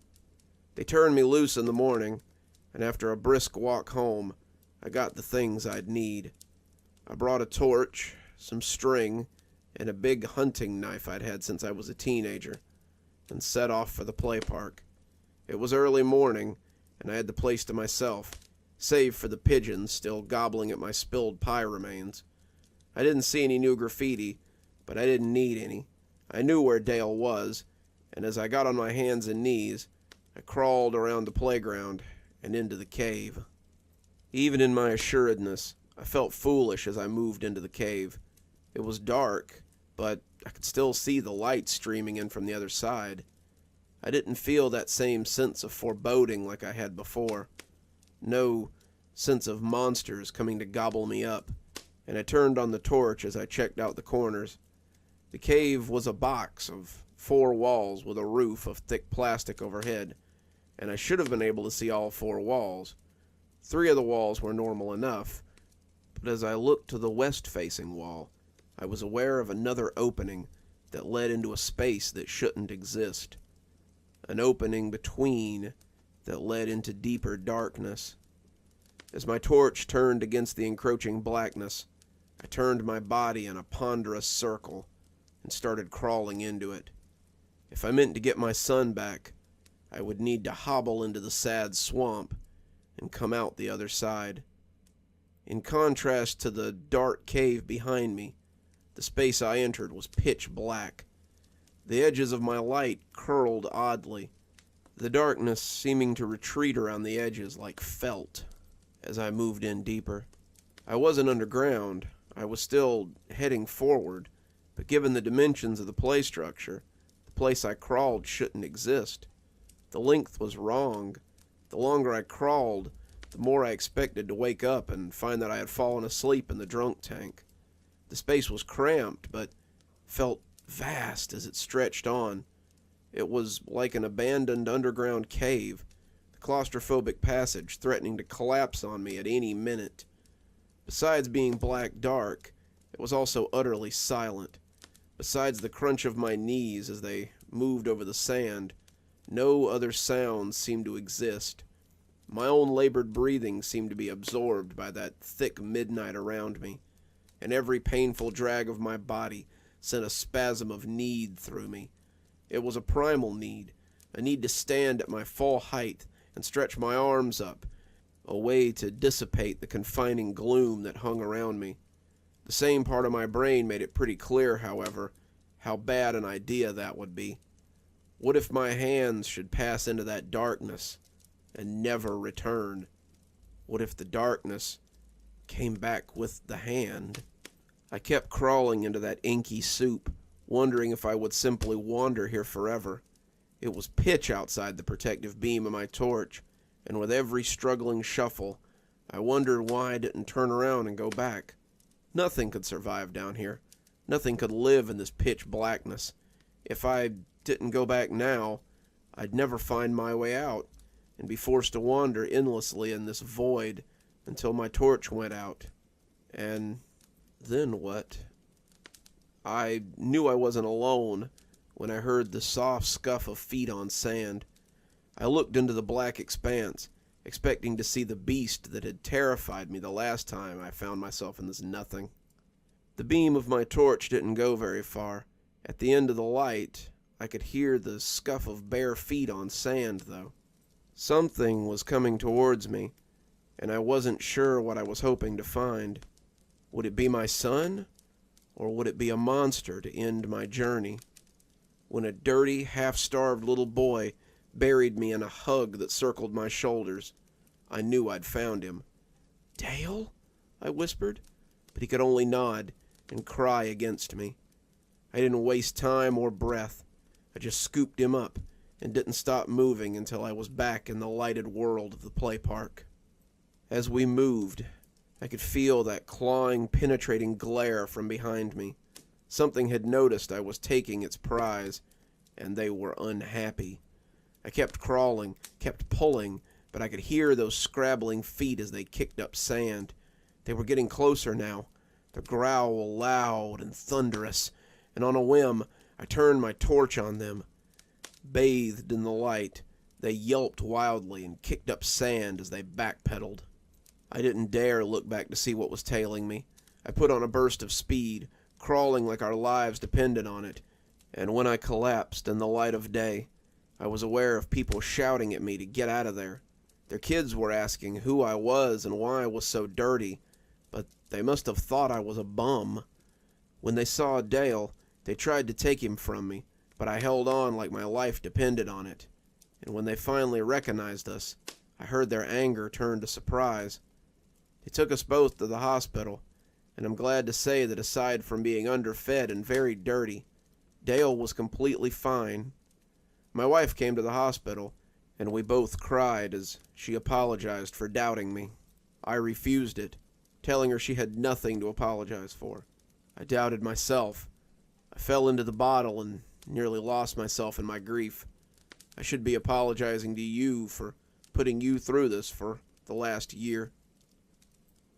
They turned me loose in the morning, and after a brisk walk home, I got the things I'd need. I brought a torch, some string, and a big hunting knife I'd had since I was a teenager, and set off for the play park. It was early morning, and I had the place to myself, save for the pigeons still gobbling at my spilled pie remains. I didn't see any new graffiti, but I didn't need any. I knew where Dale was, and as I got on my hands and knees, I crawled around the playground and into the cave. Even in my assuredness, I felt foolish as I moved into the cave. It was dark, but I could still see the light streaming in from the other side. I didn't feel that same sense of foreboding like I had before. No sense of monsters coming to gobble me up, and I turned on the torch as I checked out the corners. The cave was a box of 4 walls with a roof of thick plastic overhead, and I should have been able to see all 4 walls. 3 of the walls were normal enough, but as I looked to the west-facing wall, I was aware of another opening that led into a space that shouldn't exist. An opening between that led into deeper darkness. As my torch turned against the encroaching blackness, I turned my body in a ponderous circle and started crawling into it. If I meant to get my son back, I would need to hobble into the sad swamp and come out the other side. In contrast to the dark cave behind me, the space I entered was pitch black. The edges of my light curled oddly, the darkness seeming to retreat around the edges like felt as I moved in deeper. I wasn't underground. I was still heading forward, but given the dimensions of the play structure, the place I crawled shouldn't exist. The length was wrong. The longer I crawled, the more I expected to wake up and find that I had fallen asleep in the drunk tank. The space was cramped, but felt vast as it stretched on. It was like an abandoned underground cave, the claustrophobic passage threatening to collapse on me at any minute. Besides being black dark, it was also utterly silent. Besides the crunch of my knees as they moved over the sand, no other sounds seemed to exist. My own labored breathing seemed to be absorbed by that thick midnight around me, and every painful drag of my body sent a spasm of need through me. It was a primal need, a need to stand at my full height and stretch my arms up, a way to dissipate the confining gloom that hung around me. The same part of my brain made it pretty clear, however, how bad an idea that would be. What if my hands should pass into that darkness and never return? What if the darkness came back with the hand? I kept crawling into that inky soup, wondering if I would simply wander here forever. It was pitch outside the protective beam of my torch, and with every struggling shuffle, I wondered why I didn't turn around and go back. Nothing could survive down here. Nothing could live in this pitch blackness. If I didn't go back now, I'd never find my way out, and be forced to wander endlessly in this void until my torch went out. And then what? I knew I wasn't alone when I heard the soft scuff of feet on sand. I looked into the black expanse, expecting to see the beast that had terrified me the last time I found myself in this nothing. The beam of my torch didn't go very far. At the end of the light, I could hear the scuff of bare feet on sand, though. Something was coming towards me, and I wasn't sure what I was hoping to find. Would it be my son, or would it be a monster to end my journey? When a dirty, half-starved little boy buried me in a hug that circled my shoulders, I knew I'd found him. "Dale?" I whispered, but he could only nod and cry against me. I didn't waste time or breath. I just scooped him up and didn't stop moving until I was back in the lighted world of the play park. As we moved, I could feel that clawing, penetrating glare from behind me. Something had noticed I was taking its prize, and they were unhappy. I kept crawling, kept pulling, but I could hear those scrabbling feet as they kicked up sand. They were getting closer now, their growl loud and thunderous, and on a whim, I turned my torch on them. Bathed in the light, they yelped wildly and kicked up sand as they backpedaled. I didn't dare look back to see what was tailing me. I put on a burst of speed, crawling like our lives depended on it, and when I collapsed in the light of day, I was aware of people shouting at me to get out of there. Their kids were asking who I was and why I was so dirty, but they must have thought I was a bum. When they saw Dale, they tried to take him from me, but I held on like my life depended on it. And when they finally recognized us, I heard their anger turn to surprise. They took us both to the hospital, and I'm glad to say that aside from being underfed and very dirty, Dale was completely fine. My wife came to the hospital, and we both cried as she apologized for doubting me. I refused it, telling her she had nothing to apologize for. I doubted myself. I fell into the bottle and nearly lost myself in my grief. I should be apologizing to you for putting you through this for the last year.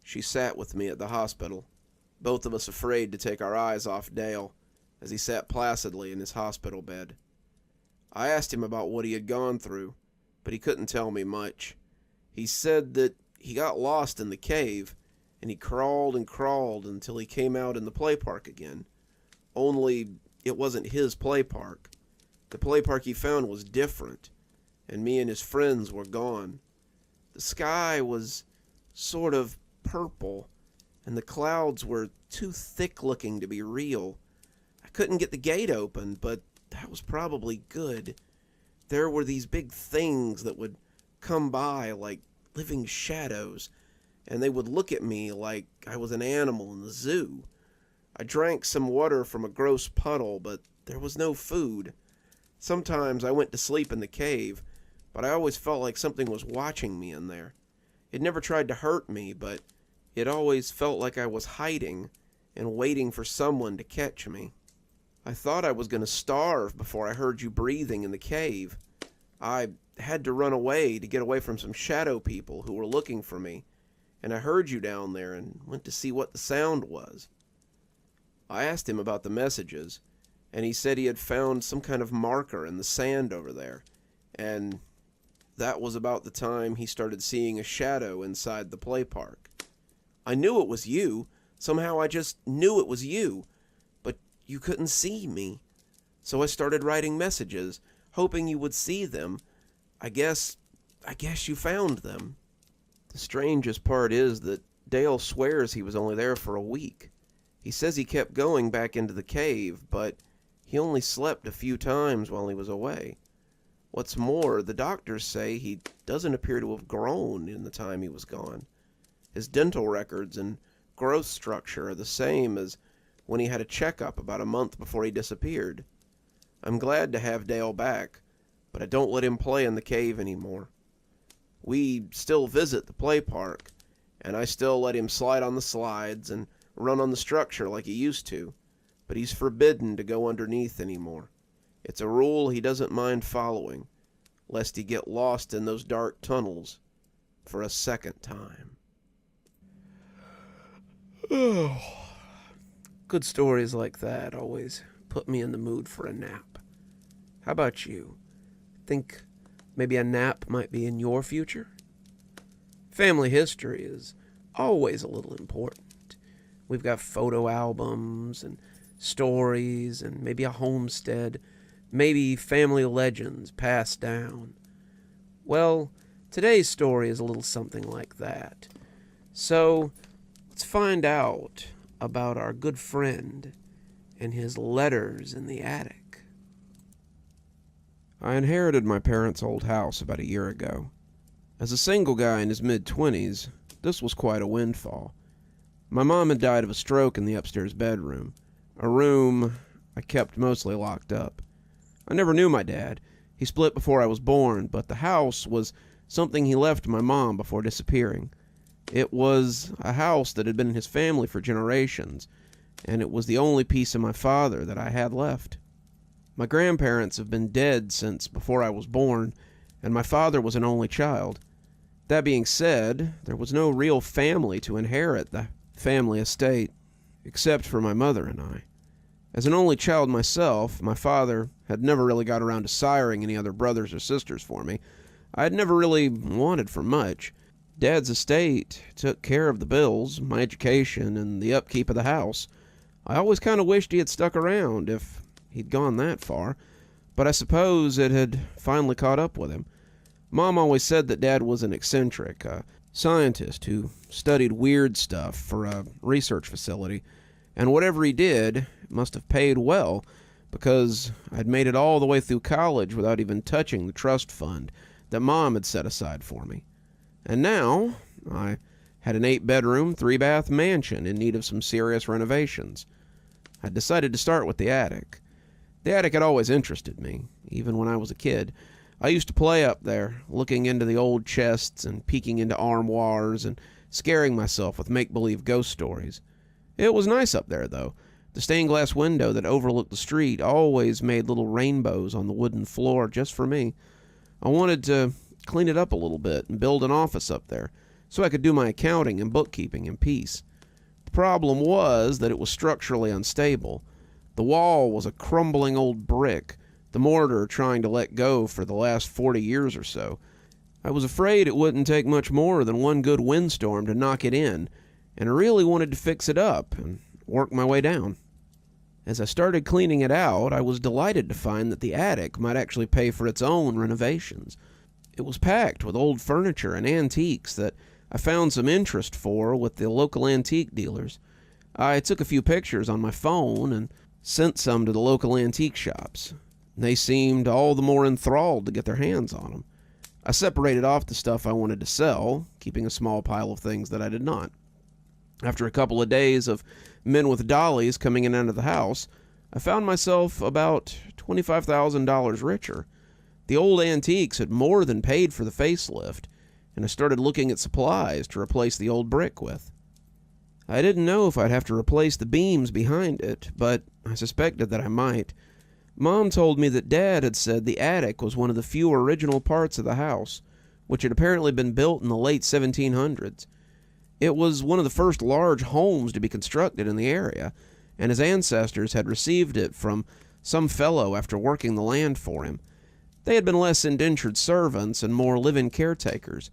She sat with me at the hospital, both of us afraid to take our eyes off Dale as he sat placidly in his hospital bed. I asked him about what he had gone through, but he couldn't tell me much. He said that he got lost in the cave, and he crawled and crawled until he came out in the play park again. Only it wasn't his play park. The play park he found was different, and me and his friends were gone. The sky was sort of purple, and the clouds were too thick-looking to be real. I couldn't get the gate open, but that was probably good. There were these big things that would come by like living shadows, and they would look at me like I was an animal in the zoo. I drank some water from a gross puddle, but there was no food. Sometimes I went to sleep in the cave, but I always felt like something was watching me in there. It never tried to hurt me, but it always felt like I was hiding and waiting for someone to catch me. I thought I was going to starve before I heard you breathing in the cave. I had to run away to get away from some shadow people who were looking for me, and I heard you down there and went to see what the sound was. I asked him about the messages, and he said he had found some kind of marker in the sand over there, and that was about the time he started seeing a shadow inside the play park. I knew it was you. Somehow I just knew it was you, but you couldn't see me. So I started writing messages, hoping you would see them. I guess you found them. The strangest part is that Dale swears he was only there for a week. He says he kept going back into the cave, but he only slept a few times while he was away. What's more, the doctors say he doesn't appear to have grown in the time he was gone. His dental records and growth structure are the same as when he had a checkup about a month before he disappeared. I'm glad to have Dale back, but I don't let him play in the cave anymore. We still visit the play park, and I still let him slide on the slides and run on the structure like he used to, but he's forbidden to go underneath anymore. It's a rule he doesn't mind following, lest he get lost in those dark tunnels for a second time. Good stories like that always put me in the mood for a nap. How about you? Think maybe a nap might be in your future? Family history is always a little important. We've got photo albums and stories and maybe a homestead, maybe family legends passed down. Well, today's story is a little something like that. So, let's find out about our good friend and his letters in the attic. I inherited my parents' old house about a year ago. As a single guy in his mid-20s, this was quite a windfall. My mom had died of a stroke in the upstairs bedroom, a room I kept mostly locked up. I never knew my dad. He split before I was born, but the house was something he left to my mom before disappearing. It was a house that had been in his family for generations, and it was the only piece of my father that I had left. My grandparents have been dead since before I was born, and my father was an only child. That being said, there was no real family to inherit the family estate, except for my mother and I. As an only child myself, my father had never really got around to siring any other brothers or sisters for me. I had never really wanted for much. Dad's estate took care of the bills, my education, and the upkeep of the house. I always kind of wished he had stuck around if he'd gone that far, but I suppose it had finally caught up with him. Mom always said that Dad was an eccentric, a scientist who studied weird stuff for a research facility, and whatever he did must have paid well, because I'd made it all the way through college without even touching the trust fund that Mom had set aside for me. And now I had an 8-bedroom, 3-bath mansion in need of some serious renovations. I decided to start with the attic. The attic had always interested me, even when I was a kid. I used to play up there, looking into the old chests and peeking into armoires and scaring myself with make-believe ghost stories. It was nice up there, though. The stained-glass window that overlooked the street always made little rainbows on the wooden floor just for me. I wanted to clean it up a little bit and build an office up there so I could do my accounting and bookkeeping in peace. The problem was that it was structurally unstable. The wall was a crumbling old brick, the mortar trying to let go for the last 40 years or so. I was afraid it wouldn't take much more than one good windstorm to knock it in, and I really wanted to fix it up and work my way down. As I started cleaning it out, I was delighted to find that the attic might actually pay for its own renovations. It was packed with old furniture and antiques that I found some interest for with the local antique dealers. I took a few pictures on my phone and sent some to the local antique shops. They seemed all the more enthralled to get their hands on them. I separated off the stuff I wanted to sell, keeping a small pile of things that I did not. After a couple of days of men with dollies coming in and out of the house, I found myself about $25,000 richer. The old antiques had more than paid for the facelift, and I started looking at supplies to replace the old brick with. I didn't know if I'd have to replace the beams behind it, but I suspected that I might. Mom told me that Dad had said the attic was one of the few original parts of the house, which had apparently been built in the late 1700s. It was one of the first large homes to be constructed in the area, and his ancestors had received it from some fellow after working the land for him. They had been less indentured servants and more live-in caretakers.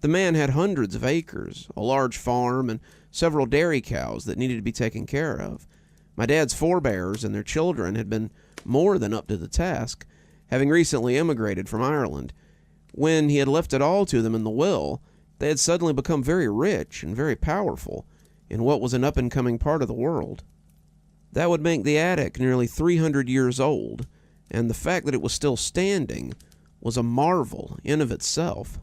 The man had hundreds of acres, a large farm, and several dairy cows that needed to be taken care of. My dad's forebears and their children had been more than up to the task, having recently immigrated from Ireland. When he had left it all to them in the will, they had suddenly become very rich and very powerful in what was an up-and-coming part of the world. That would make the attic nearly 300 years old, and the fact that it was still standing was a marvel in of itself.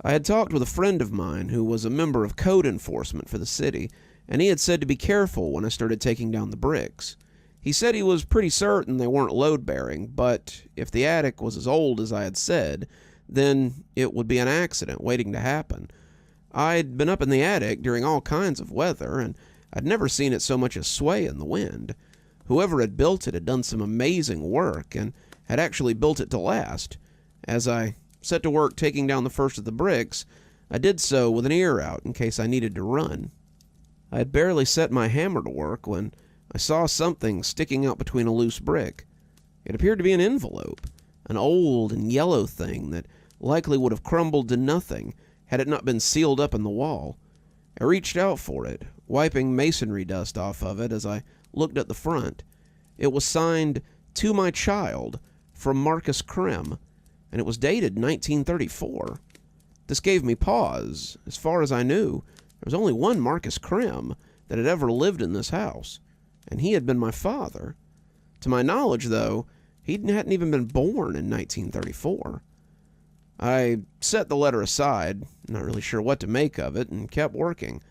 I had talked with a friend of mine who was a member of code enforcement for the city, and he had said to be careful when I started taking down the bricks. He said he was pretty certain they weren't load-bearing, but if the attic was as old as I had said, then it would be an accident waiting to happen. I'd been up in the attic during all kinds of weather, and I'd never seen it so much as sway in the wind. Whoever had built it had done some amazing work, and had actually built it to last. As I set to work taking down the first of the bricks, I did so with an ear out in case I needed to run. I had barely set my hammer to work when I saw something sticking out between a loose brick. It appeared to be an envelope, an old and yellow thing that likely would have crumbled to nothing had it not been sealed up in the wall. I reached out for it, wiping masonry dust off of it as I looked at the front. It was signed, "To my child," from Marcus Krim, and it was dated 1934. This gave me pause. As far as I knew, there was only one Marcus Krim that had ever lived in this house, and he had been my father. To my knowledge, though, he hadn't even been born in 1934. I set the letter aside, not really sure what to make of it, and kept working.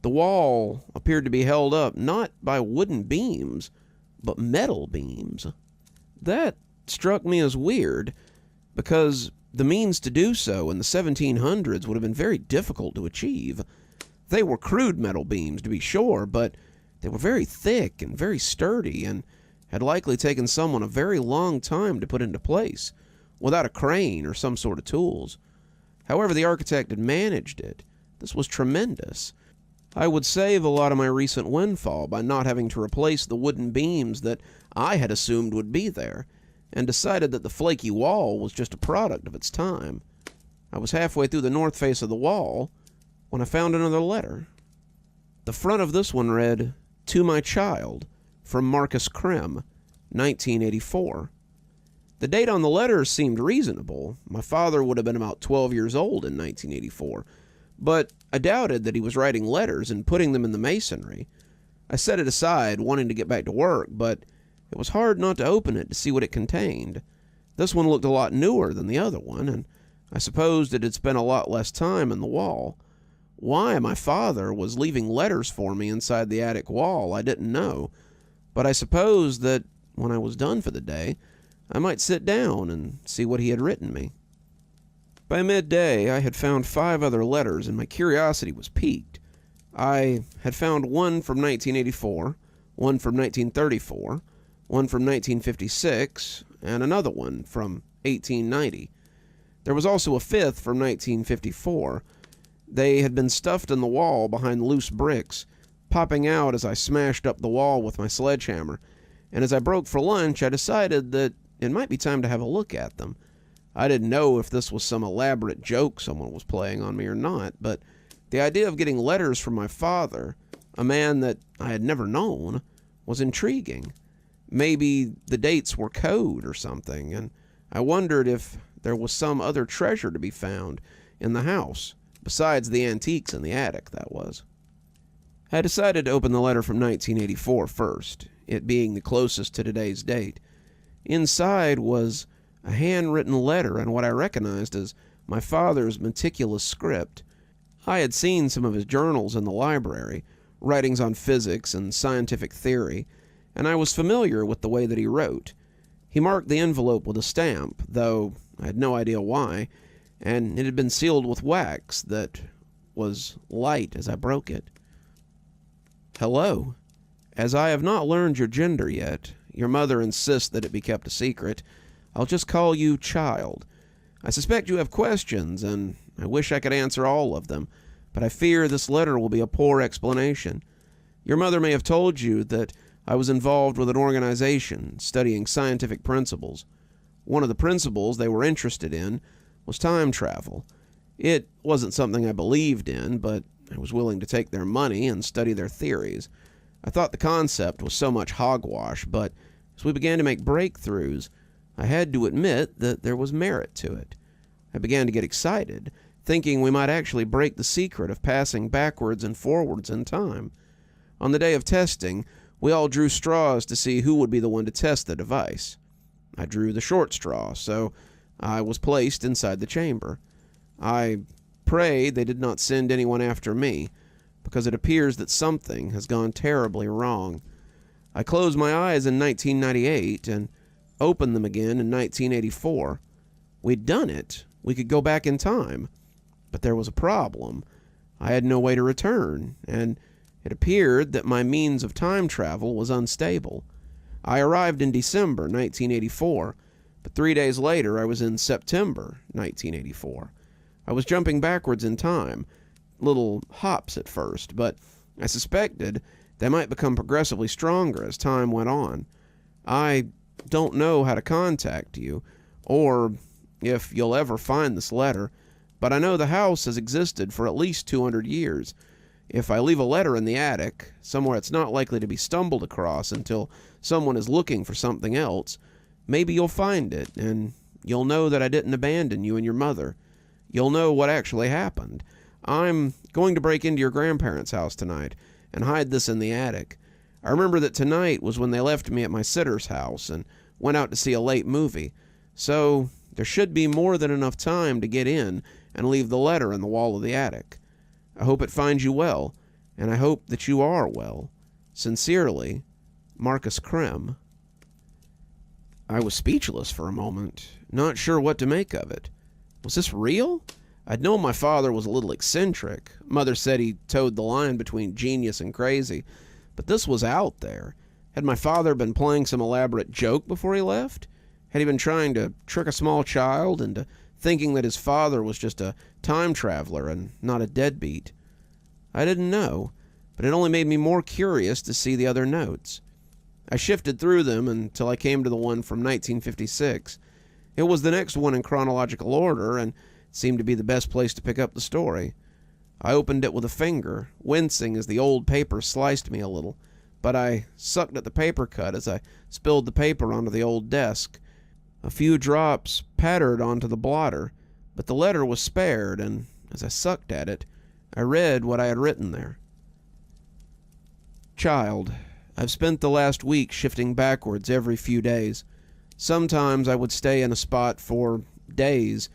The wall appeared to be held up not by wooden beams, but metal beams. That struck me as weird, because the means to do so in the 1700s would have been very difficult to achieve. They were crude metal beams, to be sure, but they were very thick and very sturdy, and had likely taken someone a very long time to put into place, without a crane or some sort of tools. However the architect had managed it, this was tremendous. I would save a lot of my recent windfall by not having to replace the wooden beams that I had assumed would be there, and decided that the flaky wall was just a product of its time. I was halfway through the north face of the wall when I found another letter. The front of this one read, "To my child, from Marcus Krem, 1984. The date on the letter seemed reasonable. My father would have been about 12 years old in 1984, but I doubted that he was writing letters and putting them in the masonry. I set it aside, wanting to get back to work, but it was hard not to open it to see what it contained. This one looked a lot newer than the other one, and I supposed it had spent a lot less time in the wall. Why my father was leaving letters for me inside the attic wall, I didn't know, but I supposed that when I was done for the day, I might sit down and see what he had written me. By midday, I had found 5 other letters, and my curiosity was piqued. I had found one from 1984, one from 1934, one from 1956, and another one from 1890. There was also a 5th from 1954. They had been stuffed in the wall behind loose bricks, popping out as I smashed up the wall with my sledgehammer, and as I broke for lunch, I decided that it might be time to have a look at them. I didn't know if this was some elaborate joke someone was playing on me or not, but the idea of getting letters from my father, a man that I had never known, was intriguing. Maybe the dates were code or something, and I wondered if there was some other treasure to be found in the house, besides the antiques in the attic, that was. I decided to open the letter from 1984 first, it being the closest to today's date. Inside was a handwritten letter in what I recognized as my father's meticulous script. I had seen some of his journals in the library, writings on physics and scientific theory, and I was familiar with the way that he wrote. He marked the envelope with a stamp, though I had no idea why, and it had been sealed with wax that was light as I broke it. Hello. As I have not learned your gender yet, your mother insists that it be kept a secret, I'll just call you Child. I suspect you have questions, and I wish I could answer all of them, but I fear this letter will be a poor explanation. Your mother may have told you that I was involved with an organization studying scientific principles. One of the principles they were interested in was time travel. It wasn't something I believed in, but I was willing to take their money and study their theories. I thought the concept was so much hogwash, but as we began to make breakthroughs, I had to admit that there was merit to it. I began to get excited, thinking we might actually break the secret of passing backwards and forwards in time. On the day of testing, we all drew straws to see who would be the one to test the device. I drew the short straw, so I was placed inside the chamber. I prayed they did not send anyone after me, because it appears that something has gone terribly wrong. I closed my eyes in 1998 and opened them again in 1984. We'd done it. We could go back in time. But there was a problem. I had no way to return, and it appeared that my means of time travel was unstable. I arrived in December 1984, but 3 days later I was in September 1984. I was jumping backwards in time, little hops at first, but I suspected they might become progressively stronger as time went on. I don't know how to contact you, or if you'll ever find this letter, but I know the house has existed for at least 200 years. If I leave a letter in the attic, somewhere it's not likely to be stumbled across until someone is looking for something else, maybe you'll find it, and you'll know that I didn't abandon you and your mother. You'll know what actually happened. I'm going to break into your grandparents' house tonight and hide this in the attic. I remember that tonight was when they left me at my sitter's house and went out to see a late movie, so there should be more than enough time to get in and leave the letter in the wall of the attic. I hope it finds you well, and I hope that you are well. Sincerely, Marcus Krem. I was speechless for a moment, not sure what to make of it. Was this real? I'd known my father was a little eccentric. Mother said he towed the line between genius and crazy, but this was out there. Had my father been playing some elaborate joke before he left? Had he been trying to trick a small child into thinking that his father was just a time traveler and not a deadbeat? I didn't know, but it only made me more curious to see the other notes. I shifted through them until I came to the one from 1956. It was the next one in chronological order, and seemed to be the best place to pick up the story. I opened it with a finger, wincing as the old paper sliced me a little, but I sucked at the paper cut as I spilled the paper onto the old desk. A few drops pattered onto the blotter, but the letter was spared, and as I sucked at it, I read what I had written there. Child, I've spent the last week shifting backwards every few days. Sometimes I would stay in a spot for days,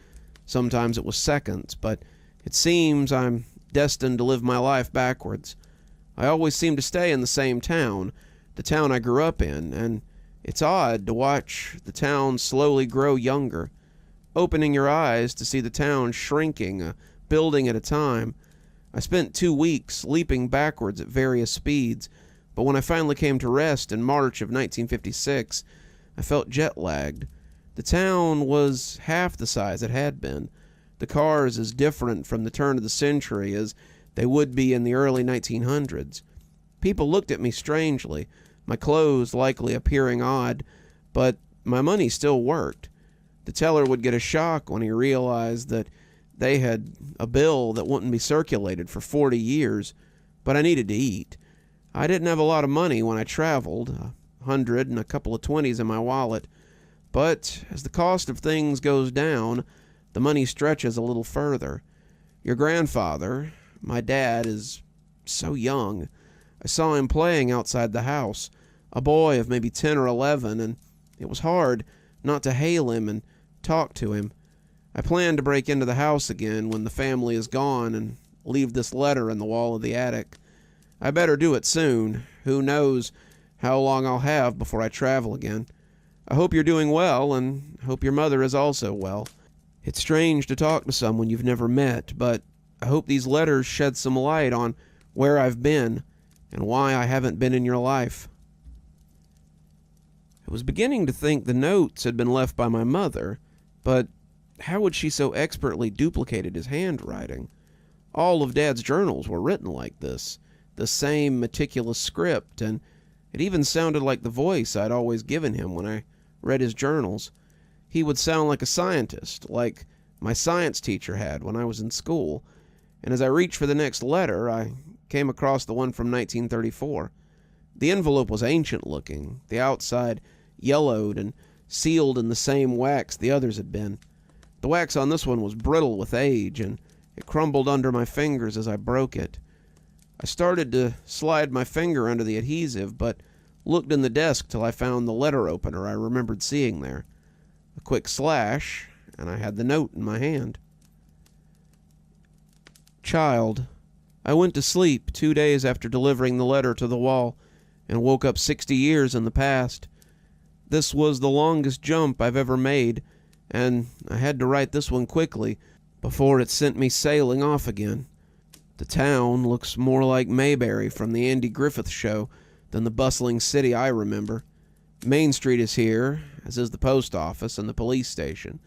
sometimes it was seconds, but it seems I'm destined to live my life backwards. I always seem to stay in the same town, the town I grew up in, and it's odd to watch the town slowly grow younger, opening your eyes to see the town shrinking, a building at a time. I spent 2 weeks leaping backwards at various speeds, but when I finally came to rest in March of 1956, I felt jet-lagged. The town was half the size it had been. The cars as different from the turn of the century as they would be in the early 1900s. People looked at me strangely, my clothes likely appearing odd, but my money still worked. The teller would get a shock when he realized that they had a bill that wouldn't be circulated for 40 years, but I needed to eat. I didn't have a lot of money when I traveled, $100 and a couple of 20s in my wallet, but as the cost of things goes down, the money stretches a little further. Your grandfather, my dad, is so young. I saw him playing outside the house, a boy of maybe 10 or 11, and it was hard not to hail him and talk to him. I plan to break into the house again when the family is gone and leave this letter in the wall of the attic. I better do it soon. Who knows how long I'll have before I travel again. I hope you're doing well, and hope your mother is also well. It's strange to talk to someone you've never met, but I hope these letters shed some light on where I've been and why I haven't been in your life. I was beginning to think the notes had been left by my mother, but how would she so expertly duplicated his handwriting? All of Dad's journals were written like this, the same meticulous script, and it even sounded like the voice I'd always given him when I read his journals. He would sound like a scientist, like my science teacher had when I was in school, and as I reached for the next letter, I came across the one from 1934. The envelope was ancient-looking, the outside yellowed and sealed in the same wax the others had been. The wax on this one was brittle with age, and it crumbled under my fingers as I broke it. I started to slide my finger under the adhesive, but looked in the desk till I found the letter opener I remembered seeing there. A quick slash, and I had the note in my hand. Child, I went to sleep 2 days after delivering the letter to the wall, and woke up 60 years in the past. This was the longest jump I've ever made, and I had to write this one quickly before it sent me sailing off again. The town looks more like Mayberry from the Andy Griffith Show than the bustling city I remember. Main Street is here, as is the post office and the police station,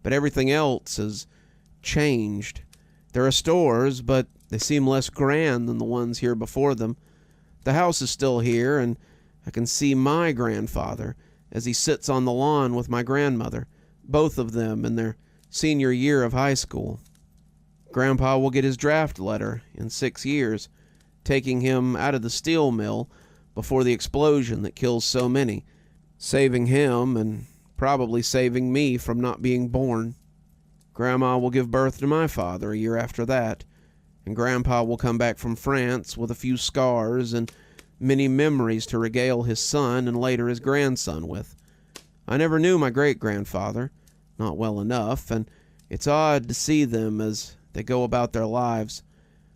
but everything else has changed. There are stores, but they seem less grand than the ones here before them. The house is still here, and I can see my grandfather as he sits on the lawn with my grandmother, both of them in their senior year of high school. Grandpa will get his draft letter in 6 years, taking him out of the steel mill before the explosion that kills so many, saving him and probably saving me from not being born. Grandma will give birth to my father a year after that, and Grandpa will come back from France with a few scars and many memories to regale his son and later his grandson with. I never knew my great-grandfather, not well enough, and it's odd to see them as they go about their lives.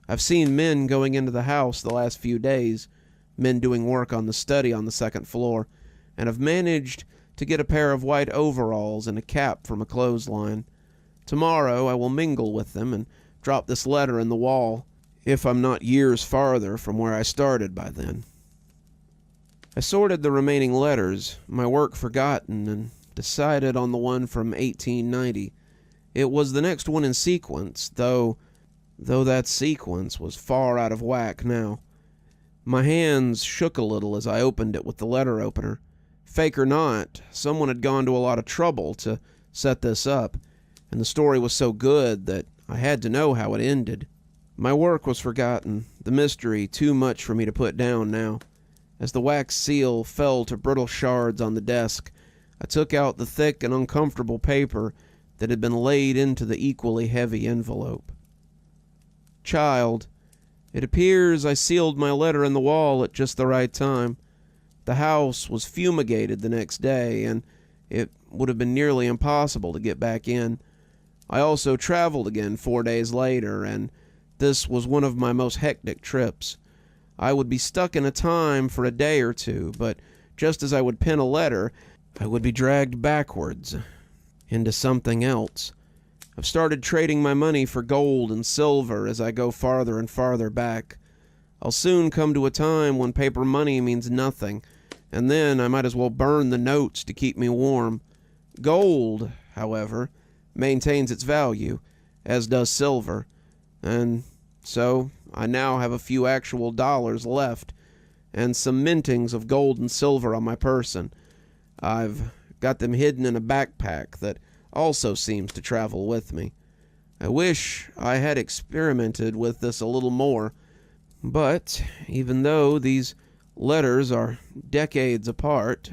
I've seen men going into the house the last few days, men doing work on the study on the second floor, and have managed to get a pair of white overalls and a cap from a clothesline. Tomorrow I will mingle with them and drop this letter in the wall, if I'm not years farther from where I started by then. I sorted the remaining letters, my work forgotten, and decided on the one from 1890. It was the next one in sequence, though that sequence was far out of whack now. My hands shook a little as I opened it with the letter opener. Fake or not, someone had gone to a lot of trouble to set this up, and the story was so good that I had to know how it ended. My work was forgotten, the mystery too much for me to put down now. As the wax seal fell to brittle shards on the desk, I took out the thick and uncomfortable paper that had been laid into the equally heavy envelope. Child, it appears I sealed my letter in the wall at just the right time. The house was fumigated the next day, and it would have been nearly impossible to get back in. I also traveled again 4 days later, and this was one of my most hectic trips. I would be stuck in a time for a day or two, but just as I would pen a letter, I would be dragged backwards into something else. I've started trading my money for gold and silver as I go farther and farther back. I'll soon come to a time when paper money means nothing, and then I might as well burn the notes to keep me warm. Gold, however, maintains its value, as does silver, and so I now have a few actual dollars left, and some mintings of gold and silver on my person. I've got them hidden in a backpack that also seems to travel with me. I wish I had experimented with this a little more, but even though these letters are decades apart,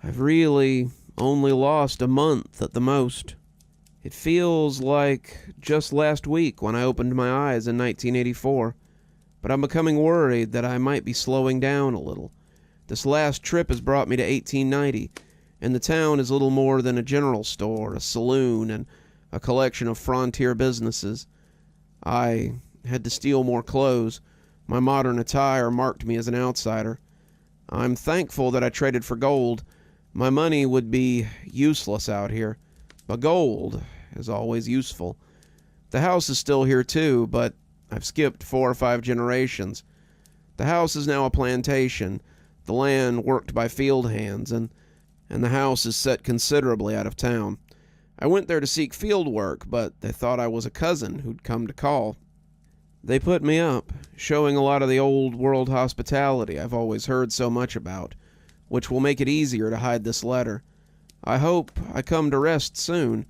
I've really only lost a month at the most. It feels like just last week when I opened my eyes in 1984, but I'm becoming worried that I might be slowing down a little. This last trip has brought me to 1890, and the town is little more than a general store, a saloon, and a collection of frontier businesses. I had to steal more clothes. My modern attire marked me as an outsider. I'm thankful that I traded for gold. My money would be useless out here, but gold is always useful. The house is still here too, but I've skipped 4 or 5 generations. The house is now a plantation, the land worked by field hands, and the house is set considerably out of town. I went there to seek field work, but they thought I was a cousin who'd come to call. They put me up, showing a lot of the old world hospitality I've always heard so much about, which will make it easier to hide this letter. I hope I come to rest soon.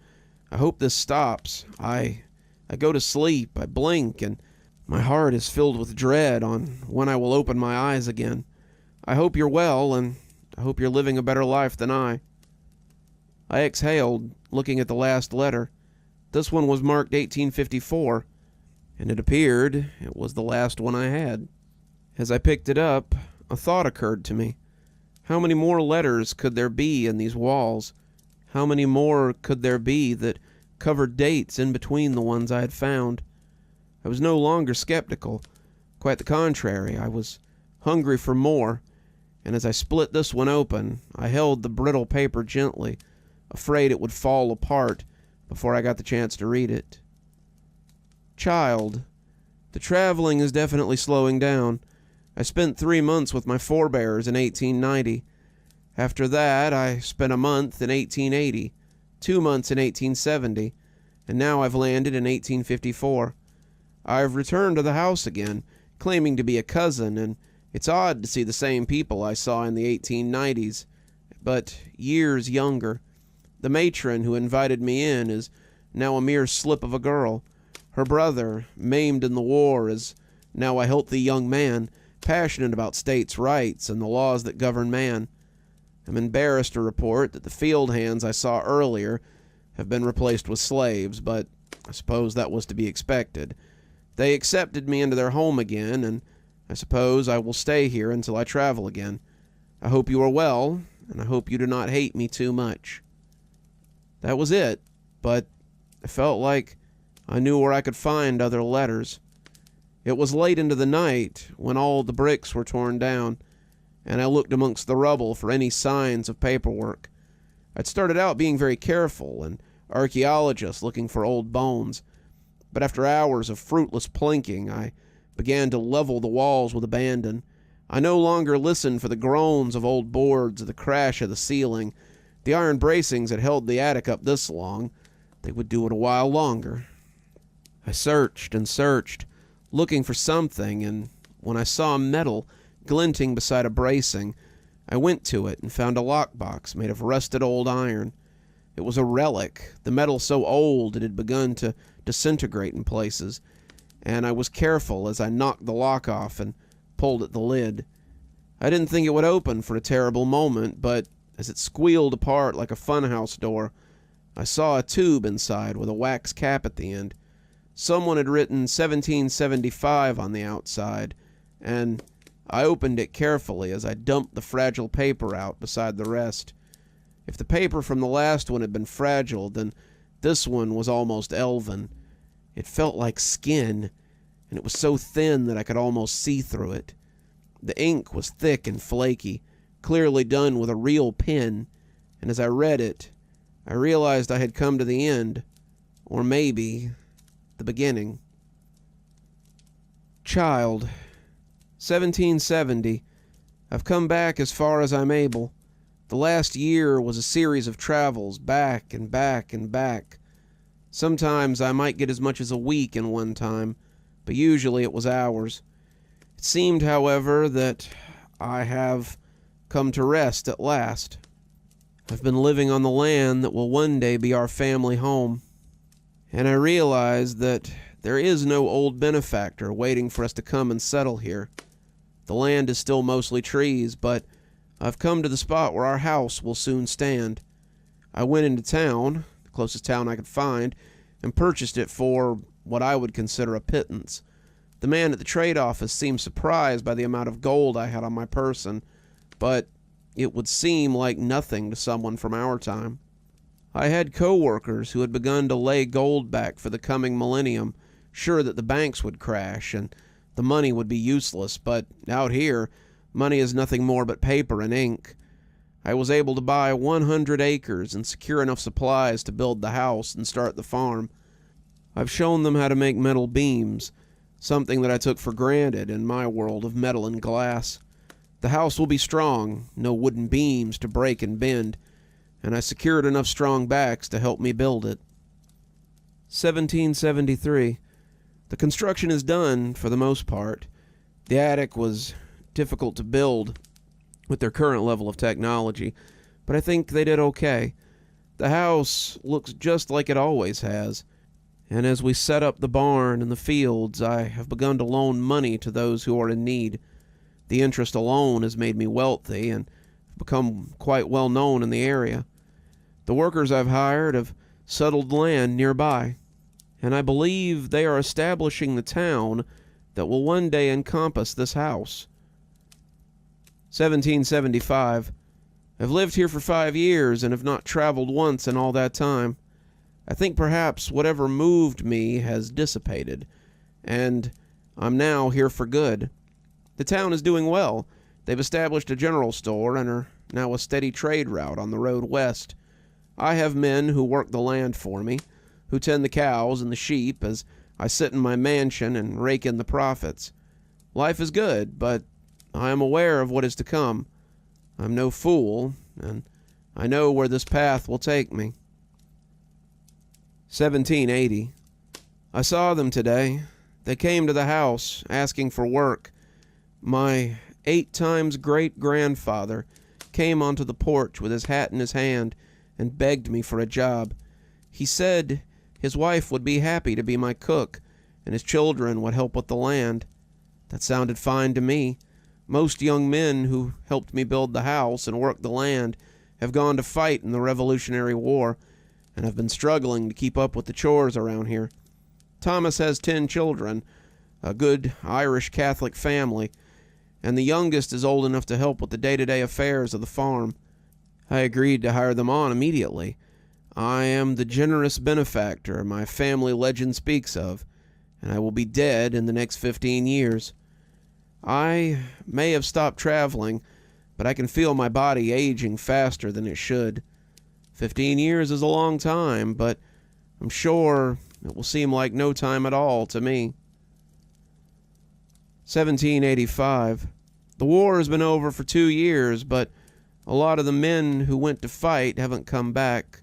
I hope this stops. I go to sleep, I blink, and my heart is filled with dread on when I will open my eyes again. I hope you're well, and I hope you're living a better life than I. I exhaled, looking at the last letter. This one was marked 1854, and it appeared it was the last one I had. As I picked it up, a thought occurred to me. How many more letters could there be in these walls? How many more could there be that covered dates in between the ones I had found? I was no longer skeptical. Quite the contrary, I was hungry for more, and as I split this one open, I held the brittle paper gently, afraid it would fall apart before I got the chance to read it. Child, the traveling is definitely slowing down. I spent 3 months with my forebears in 1890. After that, I spent a month in 1880, 2 months in 1870, and now I've landed in 1854. I've returned to the house again, claiming to be a cousin, and it's odd to see the same people I saw in the 1890s, but years younger. The matron who invited me in is now a mere slip of a girl. Her brother, maimed in the war, is now a healthy young man, passionate about states' rights and the laws that govern man. I'm embarrassed to report that the field hands I saw earlier have been replaced with slaves, but I suppose that was to be expected. They accepted me into their home again, and I suppose I will stay here until I travel again. I hope you are well, and I hope you do not hate me too much. That was it, but I felt like I knew where I could find other letters. It was late into the night when all the bricks were torn down, and I looked amongst the rubble for any signs of paperwork. I'd started out being very careful, an archaeologist looking for old bones, but after hours of fruitless plinking, I began to level the walls with abandon. I no longer listened for the groans of old boards or the crash of the ceiling. The iron bracings had held the attic up this long. They would do it a while longer. I searched and searched, looking for something, and when I saw metal glinting beside a bracing, I went to it and found a lockbox made of rusted old iron. It was a relic, the metal so old it had begun to disintegrate in places, and I was careful as I knocked the lock off and pulled at the lid. I didn't think it would open for a terrible moment, but as it squealed apart like a funhouse door, I saw a tube inside with a wax cap at the end. Someone had written 1775 on the outside, and I opened it carefully as I dumped the fragile paper out beside the rest. If the paper from the last one had been fragile, then this one was almost elven. It felt like skin, and it was so thin that I could almost see through it. The ink was thick and flaky, clearly done with a real pen, and as I read it, I realized I had come to the end, or maybe the beginning. Child, 1770. I've come back as far as I'm able. The last year was a series of travels, back and back and back. Sometimes I might get as much as a week in one time, but usually it was hours. It seemed, however, that I have come to rest at last. I've been living on the land that will one day be our family home, and I realize that there is no old benefactor waiting for us to come and settle here. The land is still mostly trees, but I've come to the spot where our house will soon stand. I went into town, the closest town I could find, and purchased it for what I would consider a pittance. The man at the trade office seemed surprised by the amount of gold I had on my person, but it would seem like nothing to someone from our time. I had co-workers who had begun to lay gold back for the coming millennium, sure that the banks would crash and the money would be useless, but out here, money is nothing more but paper and ink. I was able to buy 100 acres and secure enough supplies to build the house and start the farm. I've shown them how to make metal beams, something that I took for granted in my world of metal and glass. The house will be strong, no wooden beams to break and bend, and I secured enough strong backs to help me build it. 1773. The construction is done, for the most part. The attic was difficult to build with their current level of technology, but I think they did okay. The house looks just like it always has, and as we set up the barn and the fields, I have begun to loan money to those who are in need. The interest alone has made me wealthy and become quite well known in the area. The workers I've hired have settled land nearby, and I believe they are establishing the town that will one day encompass this house. 1775. I've lived here for 5 years and have not traveled once in all that time. I think perhaps whatever moved me has dissipated, and I'm now here for good. The town is doing well. They've established a general store and are now a steady trade route on the road west. I have men who work the land for me, who tend the cows and the sheep as I sit in my mansion and rake in the profits. Life is good, but I am aware of what is to come. I'm no fool, and I know where this path will take me. 1780. I saw them today. They came to the house, asking for work. My 8 times great-grandfather came onto the porch with his hat in his hand and begged me for a job. He said his wife would be happy to be my cook, and his children would help with the land. That sounded fine to me. Most young men who helped me build the house and work the land have gone to fight in the Revolutionary War, and have been struggling to keep up with the chores around here. Thomas has 10 children, a good Irish Catholic family, and the youngest is old enough to help with the day-to-day affairs of the farm. I agreed to hire them on immediately. I am the generous benefactor my family legend speaks of, and I will be dead in the next 15 years. I may have stopped traveling, but I can feel my body aging faster than it should. 15 years is a long time, but I'm sure it will seem like no time at all to me. 1785. The war has been over for 2 years, but a lot of the men who went to fight haven't come back.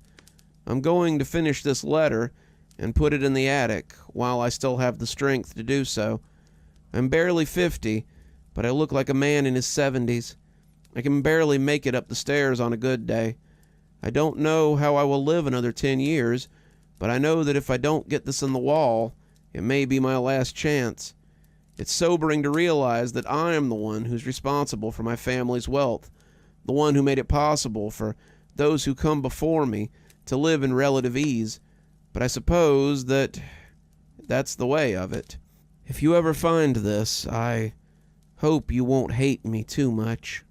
I'm going to finish this letter and put it in the attic while I still have the strength to do so. I'm barely 50, but I look like a man in his 70s. I can barely make it up the stairs on a good day. I don't know how I will live another 10 years, but I know that if I don't get this on the wall, it may be my last chance. It's sobering to realize that I am the one who's responsible for my family's wealth, the one who made it possible for those who come before me to live in relative ease, but I suppose that's the way of it. If you ever find this, I hope you won't hate me too much.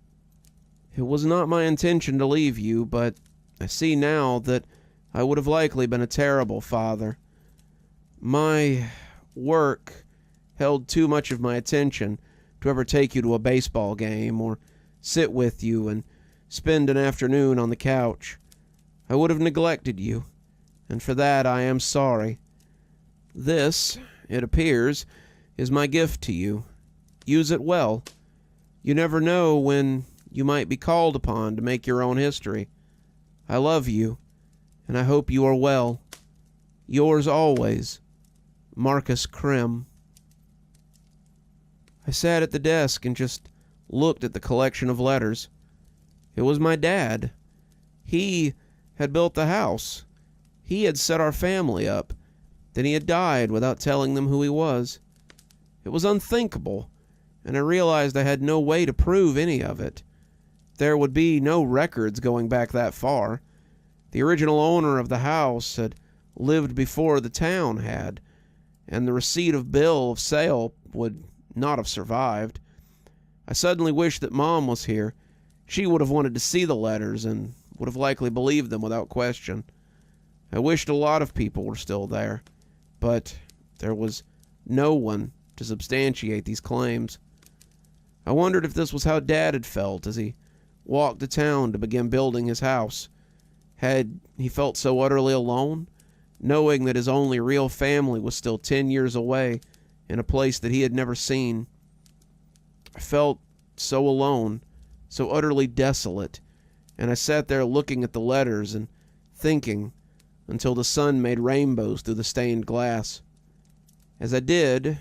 It was not my intention to leave you, but I see now that I would have likely been a terrible father. My work held too much of my attention to ever take you to a baseball game or sit with you and spend an afternoon on the couch. I would have neglected you, and for that I am sorry. This, it appears, is my gift to you. Use it well. You never know when you might be called upon to make your own history. I love you, and I hope you are well. Yours always, Marcus Krim. I sat at the desk and just looked at the collection of letters. It was my dad. He had built the house. He had set our family up. Then he had died without telling them who he was. It was unthinkable, and I realized I had no way to prove any of it. There would be no records going back that far. The original owner of the house had lived before the town had, and the receipt of bill of sale would not have survived. I suddenly wished that Mom was here. She would have wanted to see the letters and would have likely believed them without question. I wished a lot of people were still there, but there was no one to substantiate these claims. I wondered if this was how Dad had felt as he walked to town to begin building his house. Had he felt so utterly alone, knowing that his only real family was still 10 years away in a place that he had never seen? I felt so alone, so utterly desolate, and I sat there looking at the letters and thinking until the sun made rainbows through the stained glass. As I did,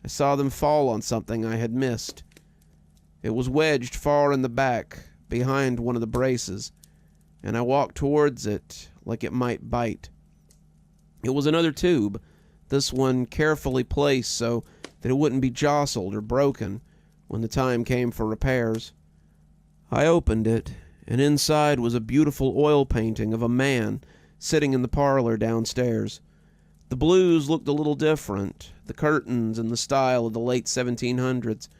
I saw them fall on something I had missed. It was wedged far in the back, behind one of the braces, and I walked towards it like it might bite. It was another tube, this one carefully placed so that it wouldn't be jostled or broken when the time came for repairs. I opened it, and inside was a beautiful oil painting of a man sitting in the parlor downstairs. The blues looked a little different, the curtains in the style of the late 1700s,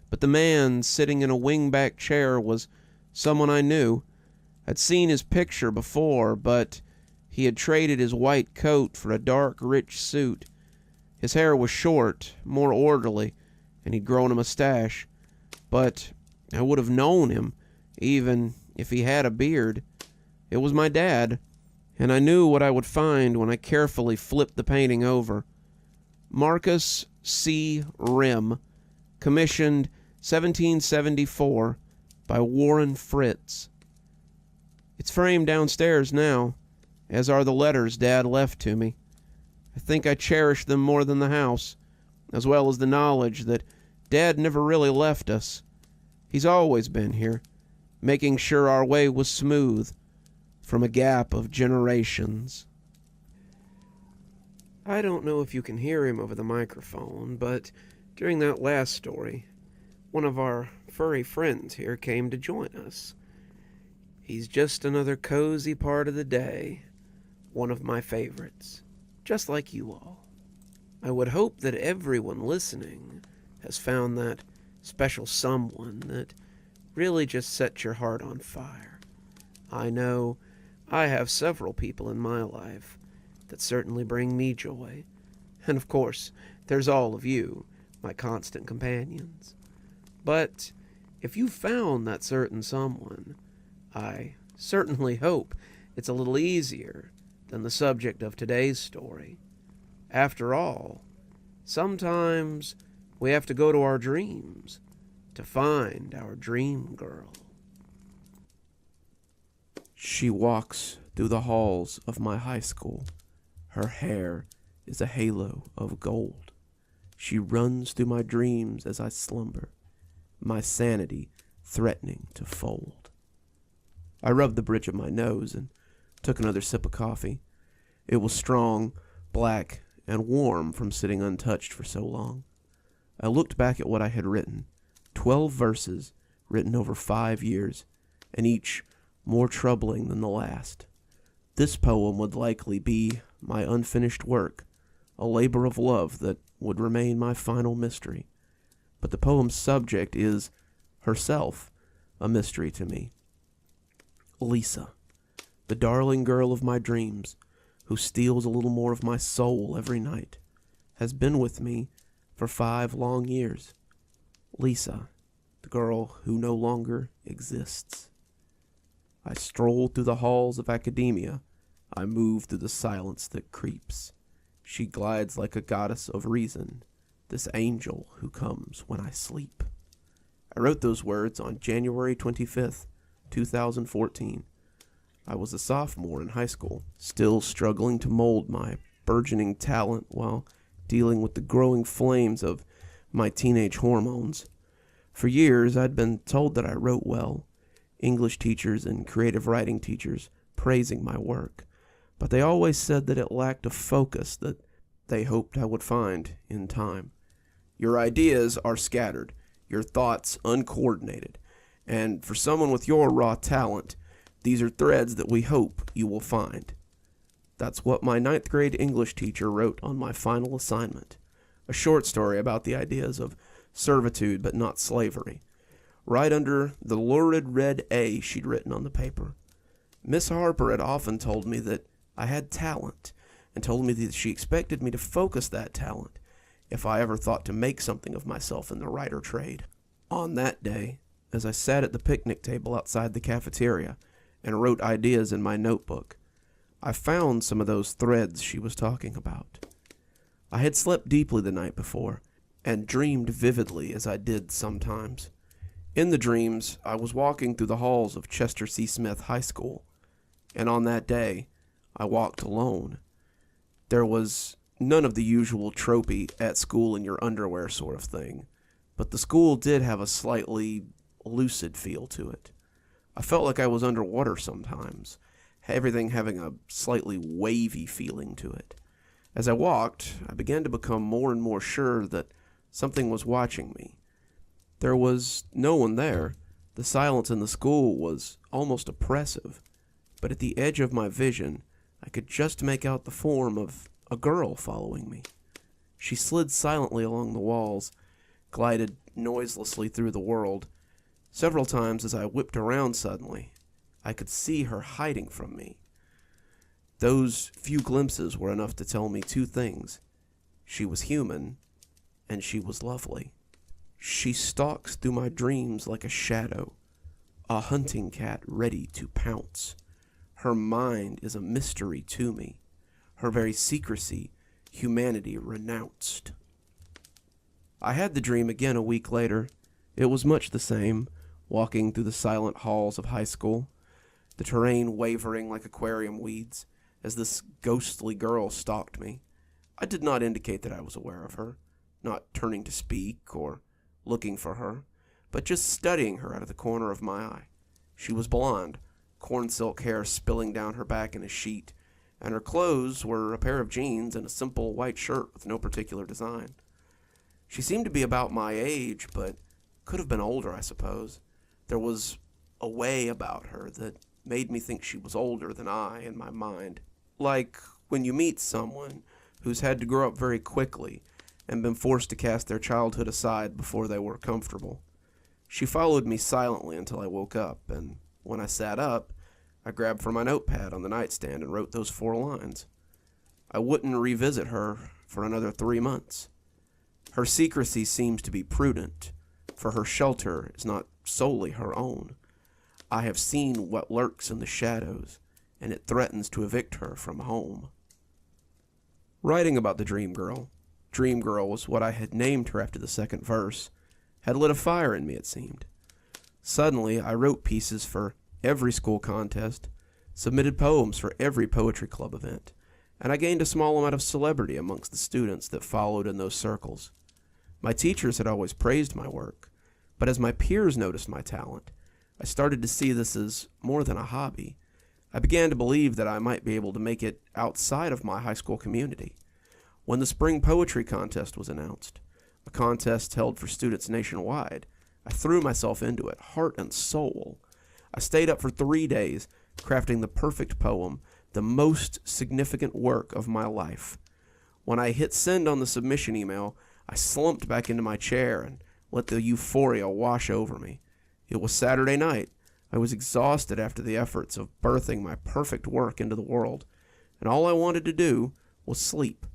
but the man sitting in a wing-back chair was someone I knew. I'd seen his picture before, but he had traded his white coat for a dark, rich suit. His hair was short, more orderly, and he'd grown a mustache. But I would have known him, even if he had a beard. It was my dad, and I knew what I would find when I carefully flipped the painting over. Marcus C. Rim, commissioned 1774 by Warren Fritz. It's framed downstairs now, as are the letters Dad left to me. I think I cherish them more than the house, as well as the knowledge that Dad never really left us. He's always been here, making sure our way was smooth from a gap of generations. I don't know if you can hear him over the microphone, but during that last story, one of our furry friends here came to join us. He's just another cozy part of the day, one of my favorites, just like you all. I would hope that everyone listening has found that special someone that really just sets your heart on fire. I know I have several people in my life that certainly bring me joy. And of course, there's all of you, my constant companions. But if you found that certain someone, I certainly hope It's a little easier than the subject of today's story. After all, sometimes we have to go to our dreams to find our dream girl. She walks through the halls of my high school. Her hair is a halo of gold. She runs through my dreams as I slumber, my sanity threatening to fold. I rubbed the bridge of my nose and took another sip of coffee. It was strong, black, and warm from sitting untouched for so long. I looked back at what I had written, 12 verses written over 5 years, and each more troubling than the last. This poem would likely be my unfinished work, a labor of love that would remain my final mystery. But the poem's subject is, herself, a mystery to me. Lisa, the darling girl of my dreams, who steals a little more of my soul every night, has been with me for 5 long years. Lisa, the girl who no longer exists. I stroll through the halls of academia. I move through the silence that creeps. She glides like a goddess of reason, this angel who comes when I sleep. I wrote those words on January 25th, 2014. I was a sophomore in high school, still struggling to mold my burgeoning talent while dealing with the growing flames of my teenage hormones. For years, I'd been told that I wrote well, English teachers and creative writing teachers praising my work, but they always said that it lacked a focus that they hoped I would find in time. Your ideas are scattered, your thoughts uncoordinated, and for someone with your raw talent, these are threads that we hope you will find. That's what my 9th grade English teacher wrote on my final assignment, a short story about the ideas of servitude but not slavery, right under the lurid red A she'd written on the paper. Miss Harper had often told me that I had talent, and told me that she expected me to focus that talent if I ever thought to make something of myself in the writer trade. On that day, as I sat at the picnic table outside the cafeteria and wrote ideas in my notebook, I found some of those threads she was talking about. I had slept deeply the night before, and dreamed vividly as I did sometimes. In the dreams, I was walking through the halls of Chester C. Smith High School, and on that day, I walked alone. There was none of the usual tropey at school in your underwear sort of thing, but the school did have a slightly lucid feel to it. I felt like I was underwater sometimes, everything having a slightly wavy feeling to it. As I walked, I began to become more and more sure that something was watching me. There was no one there. The silence in the school was almost oppressive, but at the edge of my vision, I could just make out the form of a girl following me. She slid silently along the walls, glided noiselessly through the world. Several times as I whipped around suddenly, I could see her hiding from me. Those few glimpses were enough to tell me 2 things. She was human, and she was lovely. She stalks through my dreams like a shadow, a hunting cat ready to pounce. Her mind is a mystery to me. Her very secrecy, humanity renounced. I had the dream again a week later. It was much the same, walking through the silent halls of high school, the terrain wavering like aquarium weeds, as this ghostly girl stalked me. I did not indicate that I was aware of her, not turning to speak or looking for her, but just studying her out of the corner of my eye. She was blonde, corn silk hair spilling down her back in a sheet, and her clothes were a pair of jeans and a simple white shirt with no particular design. She seemed to be about my age, but could have been older, I suppose. There was a way about her that made me think she was older than I in my mind. Like when you meet someone who's had to grow up very quickly and been forced to cast their childhood aside before they were comfortable. She followed me silently until I woke up, and when I sat up, I grabbed for my notepad on the nightstand and wrote those 4 lines. I wouldn't revisit her for another 3 months. Her secrecy seems to be prudent, for her shelter is not solely her own. I have seen what lurks in the shadows, and it threatens to evict her from home. Writing about the Dream Girl was what I had named her after the second verse, had lit a fire in me, it seemed. Suddenly, I wrote pieces for every school contest, submitted poems for every poetry club event, and I gained a small amount of celebrity amongst the students that followed in those circles. My teachers had always praised my work, but as my peers noticed my talent, I started to see this as more than a hobby. I began to believe that I might be able to make it outside of my high school community. When the spring poetry contest was announced, a contest held for students nationwide, I threw myself into it, heart and soul. I stayed up for 3 days, crafting the perfect poem, the most significant work of my life. When I hit send on the submission email, I slumped back into my chair and let the euphoria wash over me. It was Saturday night. I was exhausted after the efforts of birthing my perfect work into the world, and all I wanted to do was sleep.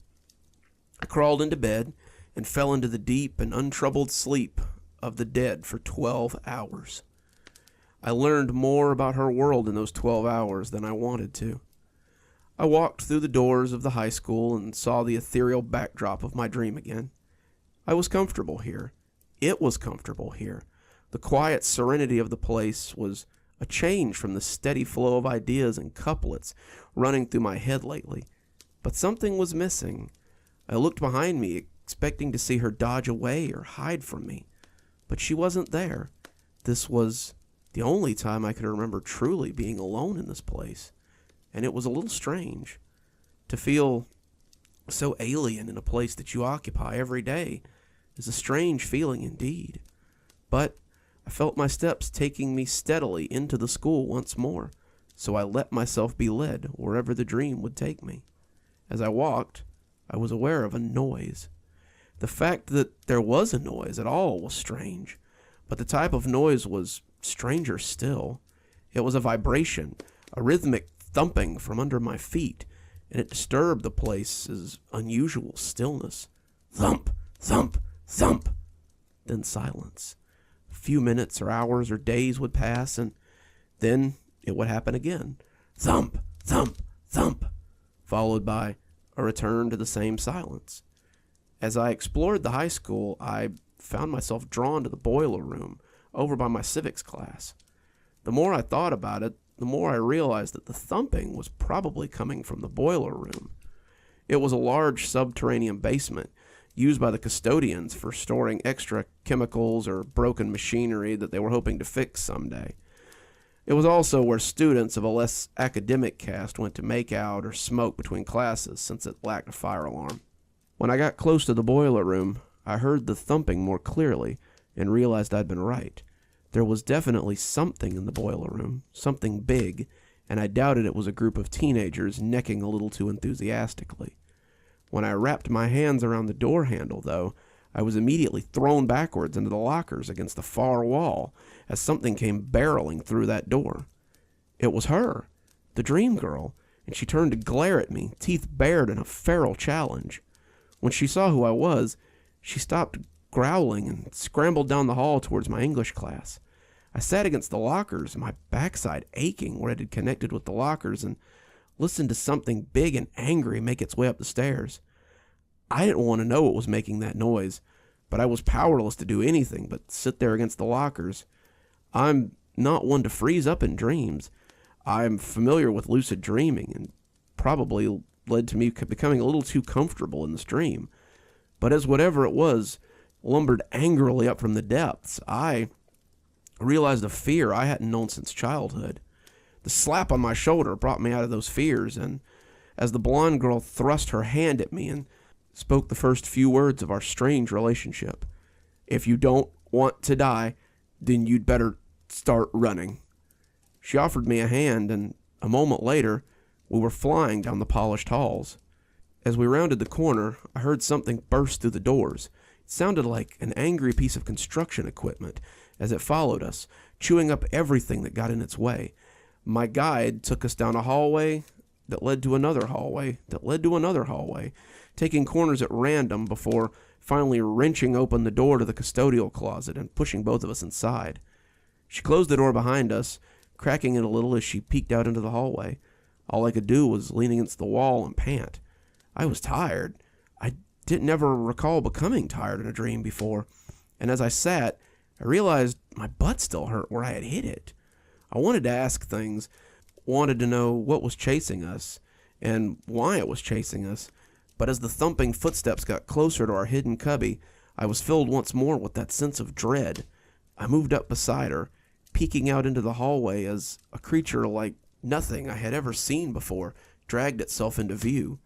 I crawled into bed and fell into the deep and untroubled sleep of the dead for 12 hours. I learned more about her world in those 12 hours than I wanted to. I walked through the doors of the high school and saw the ethereal backdrop of my dream again. I was comfortable here. It was comfortable here. The quiet serenity of the place was a change from the steady flow of ideas and couplets running through my head lately. But something was missing. I looked behind me, expecting to see her dodge away or hide from me. But she wasn't there. This was the only time I could remember truly being alone in this place. And it was a little strange. To feel so alien in a place that you occupy every day is a strange feeling indeed. But I felt my steps taking me steadily into the school once more, so I let myself be led wherever the dream would take me. As I walked, I was aware of a noise. The fact that there was a noise at all was strange, but the type of noise was stranger still. It was a vibration, a rhythmic thumping from under my feet, and it disturbed the place's unusual stillness. Thump, thump, thump. Then silence. A few minutes or hours or days would pass, and then it would happen again. Thump, thump, thump, followed by a return to the same silence. As I explored the high school, I found myself drawn to the boiler room over by my civics class. The more I thought about it, the more I realized that the thumping was probably coming from the boiler room. It was a large subterranean basement used by the custodians for storing extra chemicals or broken machinery that they were hoping to fix someday. It was also where students of a less academic cast went to make out or smoke between classes, since it lacked a fire alarm. When I got close to the boiler room, I heard the thumping more clearly and realized I'd been right. There was definitely something in the boiler room, something big, and I doubted it was a group of teenagers necking a little too enthusiastically. When I wrapped my hands around the door handle, though, I was immediately thrown backwards into the lockers against the far wall as something came barreling through that door. It was her, the dream girl, and she turned to glare at me, teeth bared in a feral challenge. When she saw who I was, she stopped growling and scrambled down the hall towards my English class. I sat against the lockers, my backside aching where it had connected with the lockers, and listened to something big and angry make its way up the stairs. I didn't want to know what was making that noise, but I was powerless to do anything but sit there against the lockers. I'm not one to freeze up in dreams. I'm familiar with lucid dreaming, and probably led to me becoming a little too comfortable in this dream. But as whatever it was lumbered angrily up from the depths, I realized a fear I hadn't known since childhood. The slap on my shoulder brought me out of those fears, and as the blonde girl thrust her hand at me and spoke the first few words of our strange relationship, "If you don't want to die, then you'd better start running." She offered me a hand, and a moment later, we were flying down the polished halls. As we rounded the corner, I heard something burst through the doors. It sounded like an angry piece of construction equipment as it followed us, chewing up everything that got in its way. My guide took us down a hallway that led to another hallway that led to another hallway, taking corners at random before finally wrenching open the door to the custodial closet and pushing both of us inside. She closed the door behind us, cracking it a little as she peeked out into the hallway. All I could do was lean against the wall and pant. I was tired. I didn't ever recall becoming tired in a dream before, and as I sat, I realized my butt still hurt where I had hit it. I wanted to ask things, wanted to know what was chasing us, and why it was chasing us, but as the thumping footsteps got closer to our hidden cubby, I was filled once more with that sense of dread. I moved up beside her, peeking out into the hallway as a creature like nothing I had ever seen before dragged itself into view.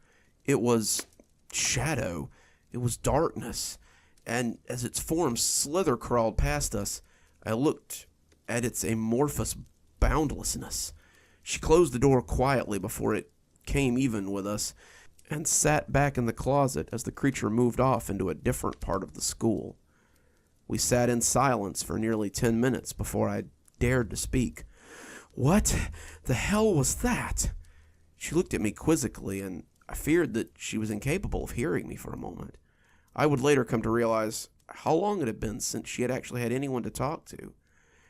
It was shadow. It was darkness. And as its form slither crawled past us, I looked at its amorphous boundlessness. She closed the door quietly before it came even with us, and sat back in the closet as the creature moved off into a different part of the school. We sat in silence for nearly 10 minutes before I dared to speak. "What the hell was that?" She looked at me quizzically, and I feared that she was incapable of hearing me for a moment. I would later come to realize how long it had been since she had actually had anyone to talk to.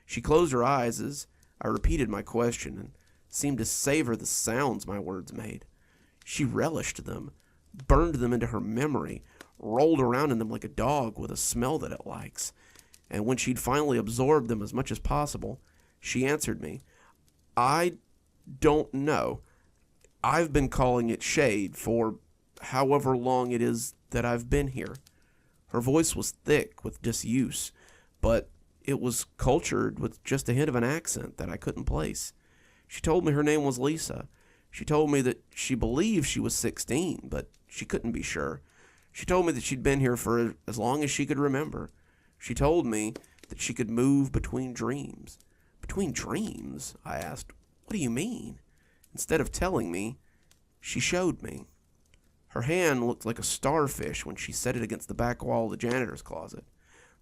She closed her eyes as I repeated my question and seemed to savor the sounds my words made. She relished them, burned them into her memory, rolled around in them like a dog with a smell that it likes. And when she'd finally absorbed them as much as possible, she answered me, "I don't know. I've been calling it shade for however long it is that I've been here." Her voice was thick with disuse, but it was cultured with just a hint of an accent that I couldn't place. She told me her name was Lisa. She told me that she believed she was 16, but she couldn't be sure. She told me that she'd been here for as long as she could remember. She told me that she could move between dreams. "Between dreams?" I asked. "What do you mean?" Instead of telling me, she showed me. Her hand looked like a starfish when she set it against the back wall of the janitor's closet.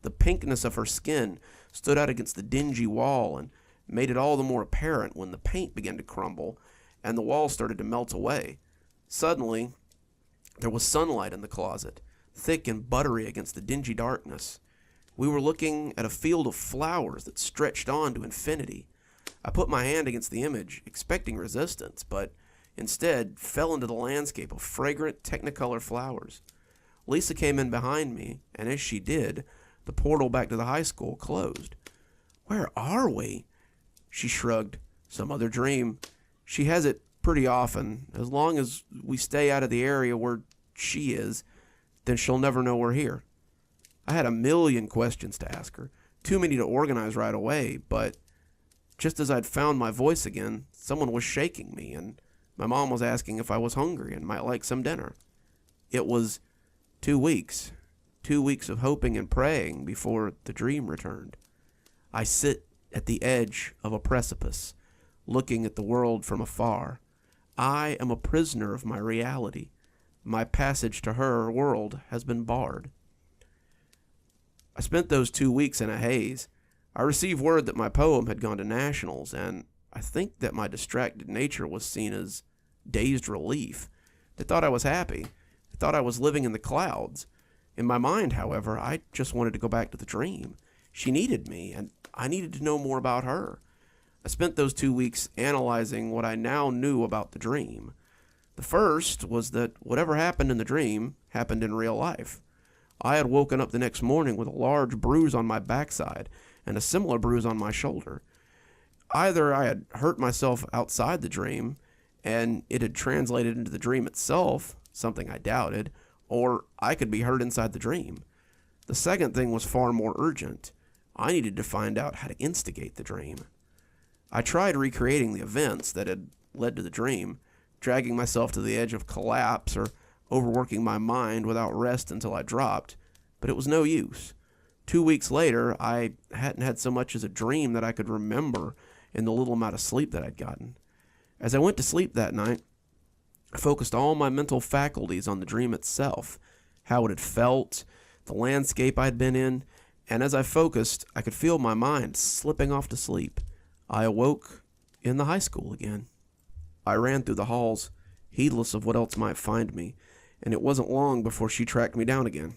The pinkness of her skin stood out against the dingy wall and made it all the more apparent when the paint began to crumble and the wall started to melt away. Suddenly, there was sunlight in the closet, thick and buttery against the dingy darkness. We were looking at a field of flowers that stretched on to infinity. I put my hand against the image, expecting resistance, but instead fell into the landscape of fragrant technicolor flowers. Lisa came in behind me, and as she did, the portal back to the high school closed. "Where are we?" She shrugged. "Some other dream. She has it pretty often. As long as we stay out of the area where she is, then she'll never know we're here." I had a million questions to ask her, too many to organize right away, but just as I'd found my voice again, someone was shaking me, and my mom was asking if I was hungry and might like some dinner. It was 2 weeks. 2 weeks of hoping and praying before the dream returned. I sit at the edge of a precipice, looking at the world from afar. I am a prisoner of my reality. My passage to her world has been barred. I spent those 2 weeks in a haze. I received word that my poem had gone to nationals, and I think that my distracted nature was seen as dazed relief. They thought I was happy. They thought I was living in the clouds. In my mind, however, I just wanted to go back to the dream. She needed me, and I needed to know more about her. I spent those 2 weeks analyzing what I now knew about the dream. The first was that whatever happened in the dream happened in real life. I had woken up the next morning with a large bruise on my backside and a similar bruise on my shoulder. Either I had hurt myself outside the dream, and it had translated into the dream itself, something I doubted, or I could be hurt inside the dream. The second thing was far more urgent. I needed to find out how to instigate the dream. I tried recreating the events that had led to the dream, dragging myself to the edge of collapse or overworking my mind without rest until I dropped, but it was no use. 2 weeks later, I hadn't had so much as a dream that I could remember in the little amount of sleep that I'd gotten. As I went to sleep that night, I focused all my mental faculties on the dream itself, how it had felt, the landscape I'd been in, and as I focused, I could feel my mind slipping off to sleep. I awoke in the high school again. I ran through the halls, heedless of what else might find me, and it wasn't long before she tracked me down again.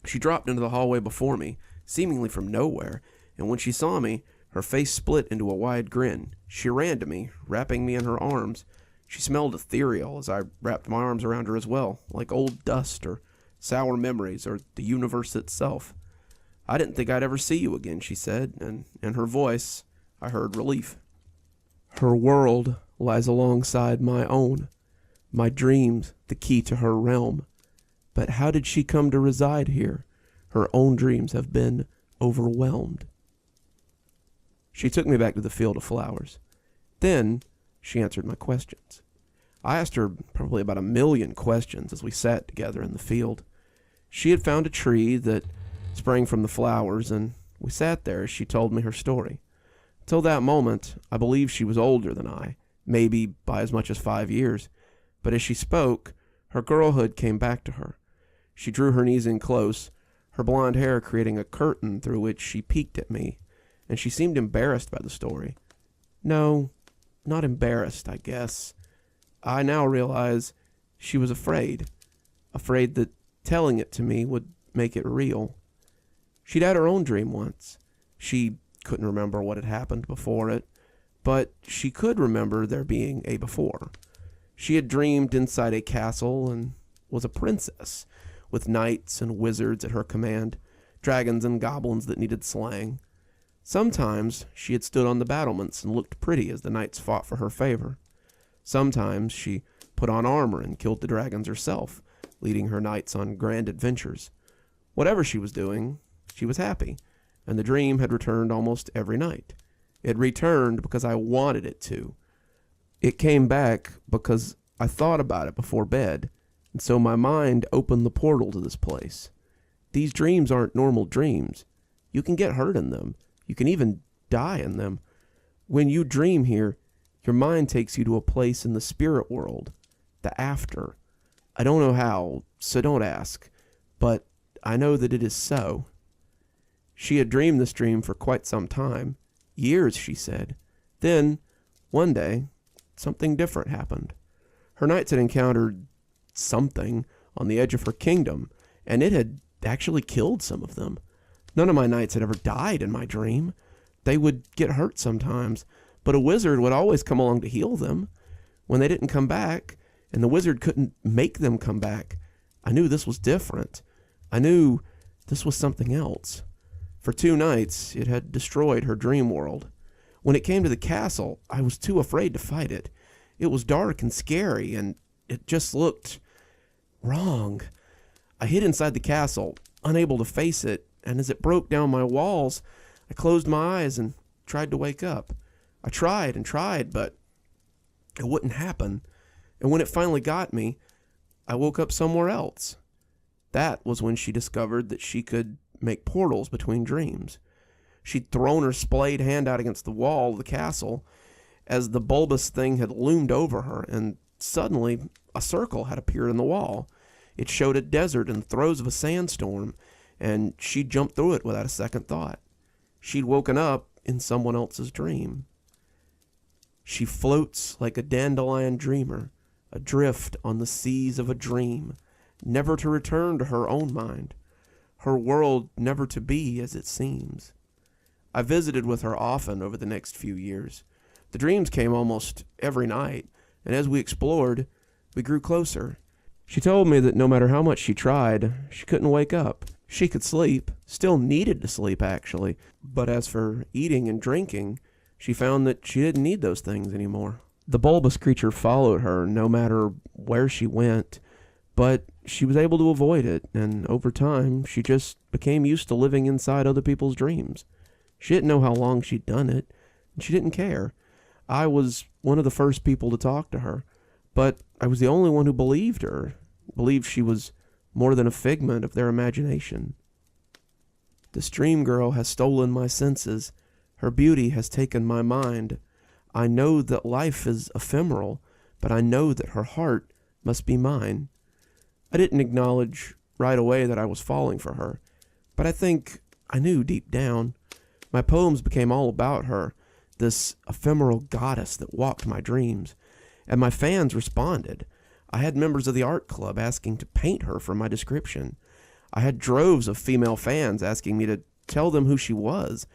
She dropped into the hallway before me, seemingly from nowhere, and when she saw me, her face split into a wide grin. She ran to me, wrapping me in her arms. She smelled ethereal as I wrapped my arms around her as well, like old dust or sour memories or the universe itself. I didn't think I'd ever see you again, she said, and in her voice I heard relief. Her world lies alongside my own, my dreams the key to her realm. But how did she come to reside here? Her own dreams have been overwhelmed. She took me back to the field of flowers. Then she answered my questions. I asked her probably about 1,000,000 questions as we sat together in the field. She had found a tree that sprang from the flowers, and we sat there as she told me her story. Till that moment, I believed she was older than I, maybe by as much as 5 years. But as she spoke, her girlhood came back to her. She drew her knees in close, her blonde hair creating a curtain through which she peeked at me, and she seemed embarrassed by the story. No, not embarrassed, I guess. I now realize she was afraid that telling it to me would make it real. She'd had her own dream once. She couldn't remember what had happened before it, but she could remember there being a before. She had dreamed inside a castle and was a princess, with knights and wizards at her command, dragons and goblins that needed slaying. Sometimes she had stood on the battlements and looked pretty as the knights fought for her favor. Sometimes she put on armor and killed the dragons herself, leading her knights on grand adventures. Whatever she was doing, she was happy, and the dream had returned almost every night. It returned because I wanted it to. It came back because I thought about it before bed, and so my mind opened the portal to this place. These dreams aren't normal dreams. You can get hurt in them. You can even die in them. When you dream here, your mind takes you to a place in the spirit world, the after. I don't know how, so don't ask, but I know that it is so. She had dreamed this dream for quite some time. Years, she said. Then, one day, something different happened. Her knights had encountered something on the edge of her kingdom, and it had actually killed some of them. None of my knights had ever died in my dream. They would get hurt sometimes, but a wizard would always come along to heal them. When they didn't come back, and the wizard couldn't make them come back, I knew this was different. I knew this was something else. For 2 nights, it had destroyed her dream world. When it came to the castle, I was too afraid to fight it. It was dark and scary, and it just looked wrong. I hid inside the castle, unable to face it, and as it broke down my walls, I closed my eyes and tried to wake up. I tried and tried, but it wouldn't happen. And when it finally got me, I woke up somewhere else. That was when she discovered that she could make portals between dreams. She'd thrown her splayed hand out against the wall of the castle as the bulbous thing had loomed over her, and suddenly a circle had appeared in the wall. It showed a desert in the throes of a sandstorm, and she jumped through it without a second thought. She'd woken up in someone else's dream. She floats like a dandelion dreamer, adrift on the seas of a dream, never to return to her own mind, her world never to be as it seems. I visited with her often over the next few years. The dreams came almost every night, and as we explored, we grew closer. She told me that no matter how much she tried, she couldn't wake up. She could sleep, still needed to sleep actually, but as for eating and drinking, she found that she didn't need those things anymore. The bulbous creature followed her no matter where she went, but she was able to avoid it, and over time, she just became used to living inside other people's dreams. She didn't know how long she'd done it, and she didn't care. I was one of the first people to talk to her, but I was the only one who believed her, believed she was more than a figment of their imagination. This dream girl has stolen my senses. Her beauty has taken my mind. I know that life is ephemeral, but I know that her heart must be mine. I didn't acknowledge right away that I was falling for her, but I think I knew deep down. My poems became all about her, this ephemeral goddess that walked my dreams, and my fans responded. I had members of the art club asking to paint her for my description. I had droves of female fans asking me to tell them who she was.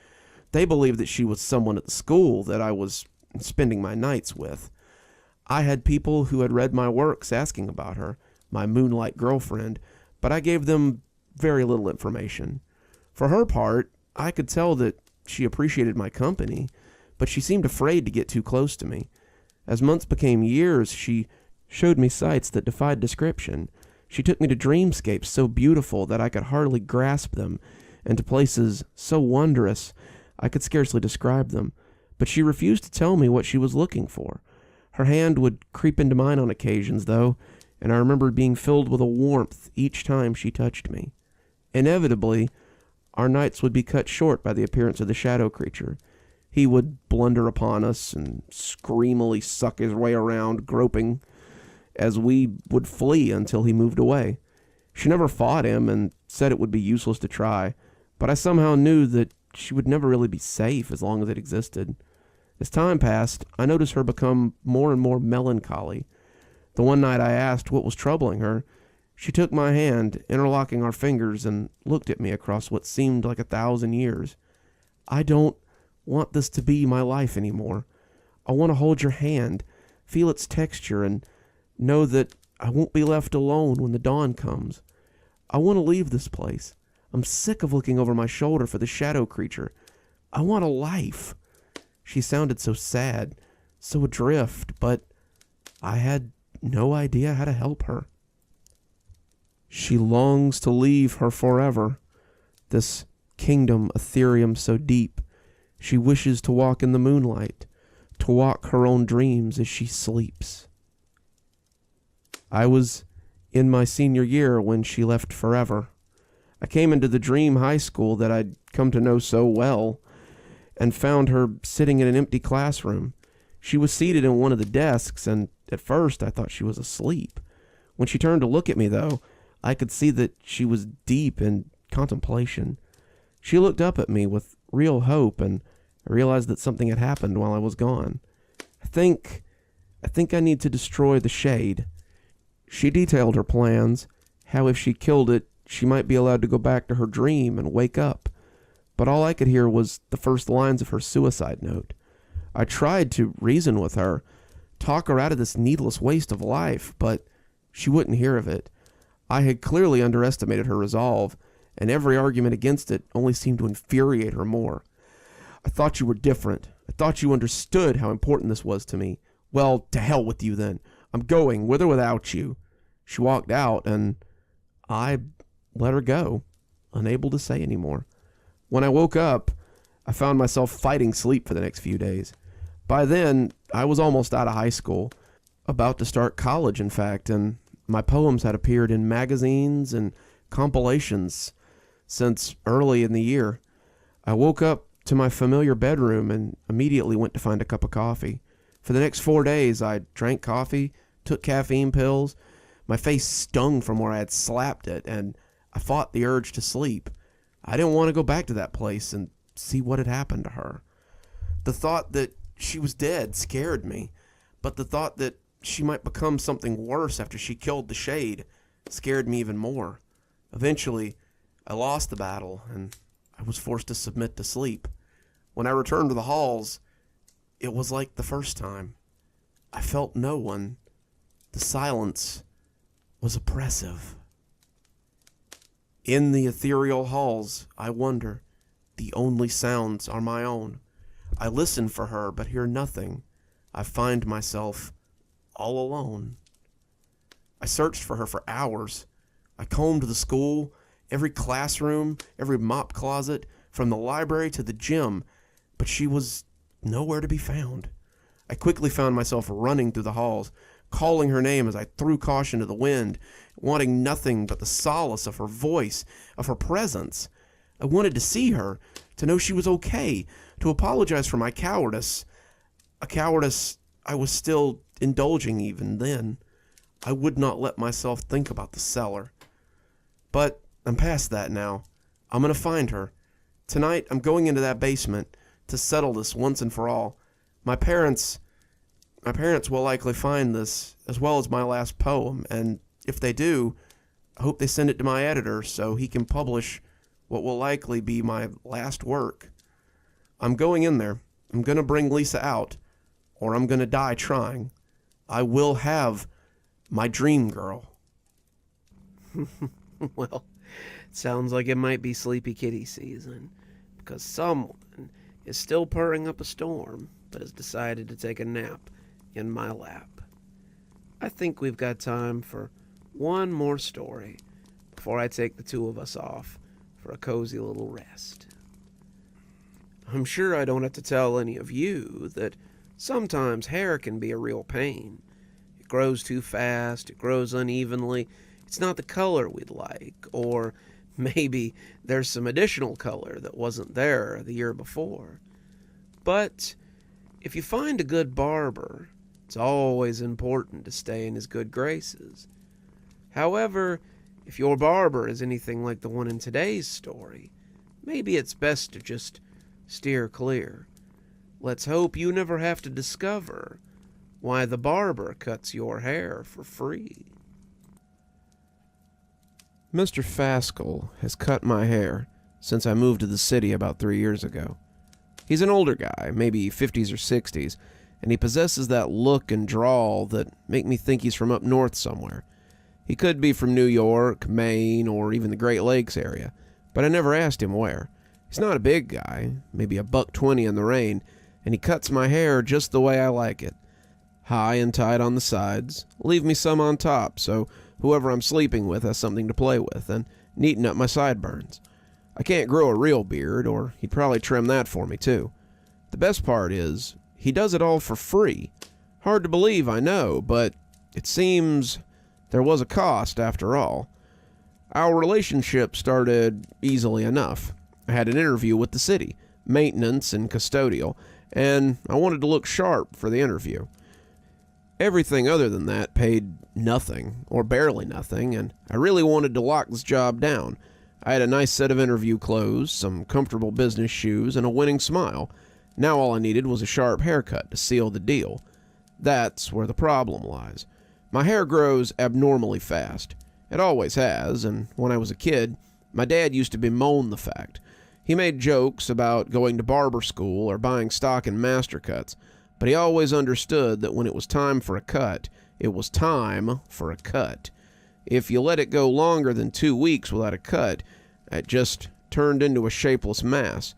They believed that she was someone at the school that I was spending my nights with. I had people who had read my works asking about her, my moonlight girlfriend, but I gave them very little information. For her part, I could tell that she appreciated my company, but she seemed afraid to get too close to me. As months became years, she showed me sights that defied description. She took me to dreamscapes so beautiful that I could hardly grasp them, and to places so wondrous I could scarcely describe them. But she refused to tell me what she was looking for. Her hand would creep into mine on occasions, though, and I remembered being filled with a warmth each time she touched me. Inevitably, our nights would be cut short by the appearance of the shadow creature. He would blunder upon us and screamily suck his way around, groping, as we would flee until he moved away. She never fought him and said it would be useless to try, but I somehow knew that she would never really be safe as long as it existed. As time passed, I noticed her become more and more melancholy. The one night I asked what was troubling her, she took my hand, interlocking our fingers, and looked at me across what seemed like 1,000 years. "I don't want this to be my life anymore. I want to hold your hand, feel its texture, and know that I won't be left alone when the dawn comes. I want to leave this place. I'm sick of looking over my shoulder for the shadow creature. I want a life." She sounded so sad, so adrift, but I had no idea how to help her. She longs to leave her forever, this kingdom ethereum so deep. She wishes to walk in the moonlight, to walk her own dreams as she sleeps. I was in my senior year when she left forever. I came into the dream high school that I'd come to know so well, and found her sitting in an empty classroom. She was seated in one of the desks, and at first I thought she was asleep. When she turned to look at me, though, I could see that she was deep in contemplation. She looked up at me with real hope, and I realized that something had happened while I was gone. I think I need to destroy the shade. She detailed her plans, how if she killed it, she might be allowed to go back to her dream and wake up. But all I could hear was the first lines of her suicide note. I tried to reason with her, talk her out of this needless waste of life, but she wouldn't hear of it. I had clearly underestimated her resolve, and every argument against it only seemed to infuriate her more. "I thought you were different. I thought you understood how important this was to me. Well, to hell with you then. I'm going, with or without you." She walked out, and I let her go, unable to say any more. When I woke up, I found myself fighting sleep for the next few days. By then, I was almost out of high school, about to start college, in fact, and my poems had appeared in magazines and compilations since early in the year. I woke up to my familiar bedroom and immediately went to find a cup of coffee. For the next 4 days, I drank coffee, took caffeine pills. My face stung from where I had slapped it, and I fought the urge to sleep. I didn't want to go back to that place and see what had happened to her. The thought that she was dead scared me, but the thought that she might become something worse after she killed the shade scared me even more. Eventually, I lost the battle, and I was forced to submit to sleep. When I returned to the halls, it was like the first time. I felt no one. The silence was oppressive. In the ethereal halls, I wonder. The only sounds are my own. I listen for her, but hear nothing. I find myself all alone. I searched for her for hours. I combed the school, every classroom, every mop closet, from the library to the gym, but she was nowhere to be found. I quickly found myself running through the halls, calling her name as I threw caution to the wind, wanting nothing but the solace of her voice, of her presence. I wanted to see her, to know she was okay, to apologize for my cowardice, a cowardice I was still indulging even then. I would not let myself think about the cellar. But I'm past that now. I'm going to find her. Tonight, I'm going into that basement to settle this once and for all. My parents will likely find this, as well as my last poem, and if they do, I hope they send it to my editor so he can publish what will likely be my last work. I'm going in there. I'm going to bring Lisa out, or I'm going to die trying. I will have my dream girl. Well, it sounds like it might be sleepy kitty season, because someone is still purring up a storm, but has decided to take a nap in my lap. I think we've got time for one more story before I take the two of us off for a cozy little rest. I'm sure I don't have to tell any of you that sometimes hair can be a real pain. It grows too fast, it grows unevenly, it's not the color we'd like, or maybe there's some additional color that wasn't there the year before. But if you find a good barber, it's always important to stay in his good graces. However, if your barber is anything like the one in today's story, maybe it's best to just steer clear. Let's hope you never have to discover why the barber cuts your hair for free. Mr. Faskel has cut my hair since I moved to the city about 3 years ago. He's an older guy, maybe 50s or 60s, and he possesses that look and drawl that make me think he's from up north somewhere. He could be from New York, Maine, or even the Great Lakes area, but I never asked him where. He's not a big guy, maybe $1.20 in the rain, and he cuts my hair just the way I like it. High and tight on the sides, leave me some on top, so whoever I'm sleeping with has something to play with, and neaten up my sideburns. I can't grow a real beard, or he'd probably trim that for me too. The best part is, he does it all for free. Hard to believe, I know, but it seems there was a cost after all. Our relationship started easily enough. I had an interview with the city, maintenance and custodial, and I wanted to look sharp for the interview. Everything other than that paid nothing, or barely nothing, and I really wanted to lock this job down. I had a nice set of interview clothes, some comfortable business shoes, and a winning smile. Now all I needed was a sharp haircut to seal the deal. That's where the problem lies. My hair grows abnormally fast. It always has, and when I was a kid, my dad used to bemoan the fact. He made jokes about going to barber school or buying stock in master cuts, but he always understood that when it was time for a cut, it was time for a cut. If you let it go longer than 2 weeks without a cut, it just turned into a shapeless mass.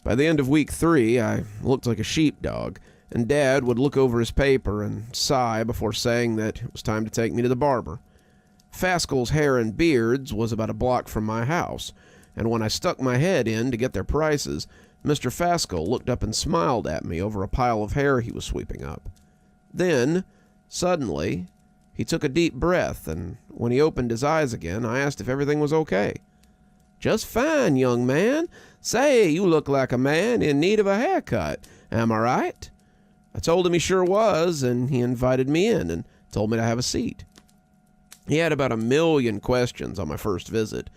By the end of week 3, I looked like a sheepdog, and Dad would look over his paper and sigh before saying that it was time to take me to the barber. Faskel's Hair and Beards was about a block from my house, and when I stuck my head in to get their prices, Mr. Faskel looked up and smiled at me over a pile of hair he was sweeping up. Then, suddenly, he took a deep breath, and when he opened his eyes again, I asked if everything was okay. "Just fine, young man. Say, you look like a man in need of a haircut. Am I right?" I told him he sure was, and he invited me in and told me to have a seat. He had about 1,000,000 questions on my first visit.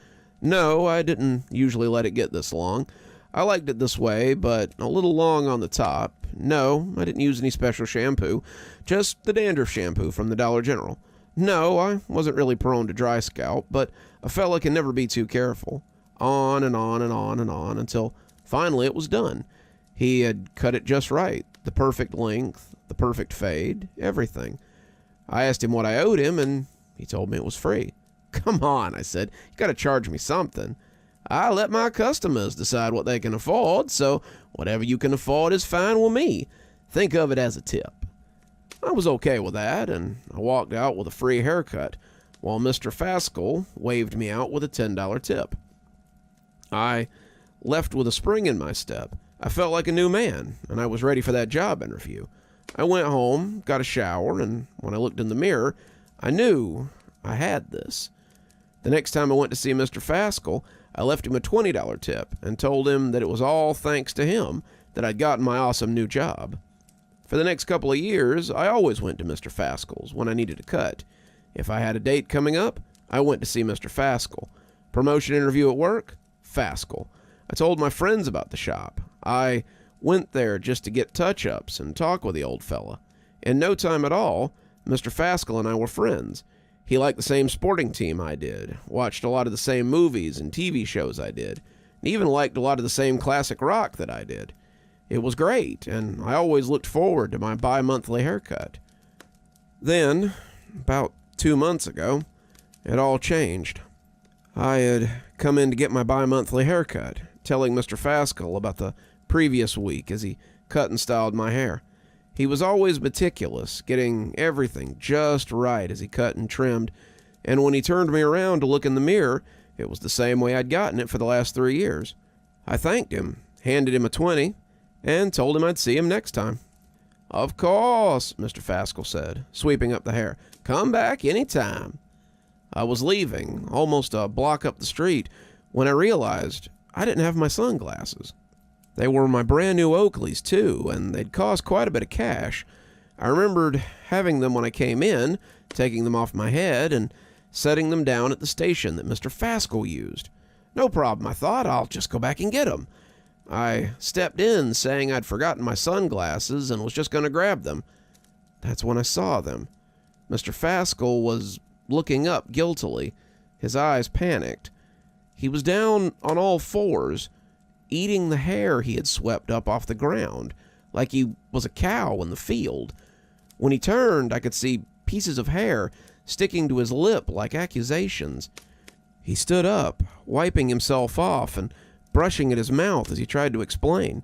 No, I didn't usually let it get this long. I liked it this way, but a little long on the top. No, I didn't use any special shampoo, just the dandruff shampoo from the Dollar General. No, I wasn't really prone to dry scalp, but a fella can never be too careful. On and on and on and on until finally it was done. He had cut it just right, the perfect length, the perfect fade, everything. I asked him what I owed him, and he told me it was free. "Come on," I said, "you gotta charge me something." "I let my customers decide what they can afford, so whatever you can afford is fine with me. Think of it as a tip." I was okay with that, and I walked out with a free haircut, while Mr. Faskel waved me out with a $10 tip. I left with a spring in my step. I felt like a new man, and I was ready for that job interview. I went home, got a shower, and when I looked in the mirror, I knew I had this. The next time I went to see Mr. Faskel, I left him a $20 tip and told him that it was all thanks to him that I'd gotten my awesome new job. For the next couple of years, I always went to Mr. Faskel's when I needed a cut. If I had a date coming up, I went to see Mr. Faskel. Promotion interview at work? Faskel. I told my friends about the shop. I went there just to get touch-ups and talk with the old fella. In no time at all, Mr. Faskel and I were friends. He liked the same sporting team I did, watched a lot of the same movies and TV shows I did, and even liked a lot of the same classic rock that I did. It was great, and I always looked forward to my bi-monthly haircut. Then, about 2 months ago, it all changed. I had come in to get my bi-monthly haircut, telling Mr. Faskel about the previous week as he cut and styled my hair. He was always meticulous, getting everything just right as he cut and trimmed, and when he turned me around to look in the mirror, it was the same way I'd gotten it for the last 3 years. I thanked him, handed him a 20, and told him I'd see him next time. "Of course," Mr. Faskel said, sweeping up the hair. "Come back any time." I was leaving, almost a block up the street, when I realized I didn't have my sunglasses. They were my brand new Oakleys, too, and they'd cost quite a bit of cash. I remembered having them when I came in, taking them off my head, and setting them down at the station that Mr. Faskel used. No problem, I thought. I'll just go back and get them. I stepped in, saying I'd forgotten my sunglasses and was just going to grab them. That's when I saw them. Mr. Faskel was looking up guiltily, his eyes panicked. He was down on all fours, eating the hair he had swept up off the ground, like he was a cow in the field. When he turned, I could see pieces of hair sticking to his lip like accusations. He stood up, wiping himself off and brushing at his mouth as he tried to explain.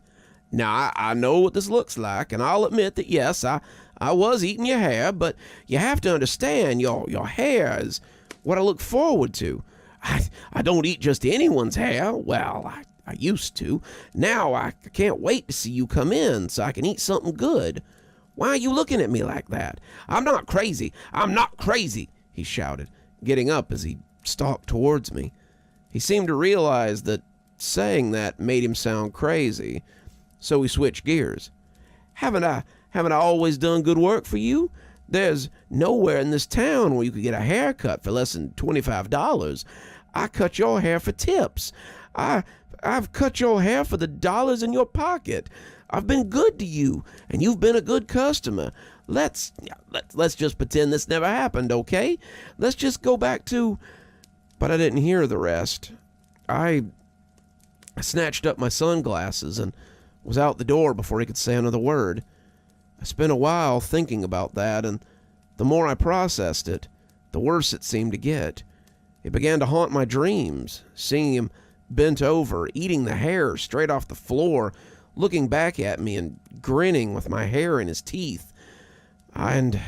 "Now, I know what this looks like, and I'll admit that, yes, I was eating your hair, but you have to understand your hair is what I look forward to. I don't eat just anyone's hair. Well, I used to. Now I can't wait to see you come in so I can eat something good. Why are you looking at me like that? I'm not crazy. I'm not crazy," he shouted, getting up as he stalked towards me. He seemed to realize that saying that made him sound crazy, so he switched gears. Haven't I always done good work for you? There's nowhere in this town where you could get a haircut for less than $25. I cut your hair for tips. I've cut your hair for the dollars in your pocket. I've been good to you, and you've been a good customer. Let's just pretend this never happened, okay? Let's just go back to... But I didn't hear the rest. I snatched up my sunglasses and was out the door before he could say another word. I spent a while thinking about that, and the more I processed it, the worse it seemed to get. It began to haunt my dreams, seeing him bent over, eating the hair straight off the floor, looking back at me and grinning with my hair in his teeth. And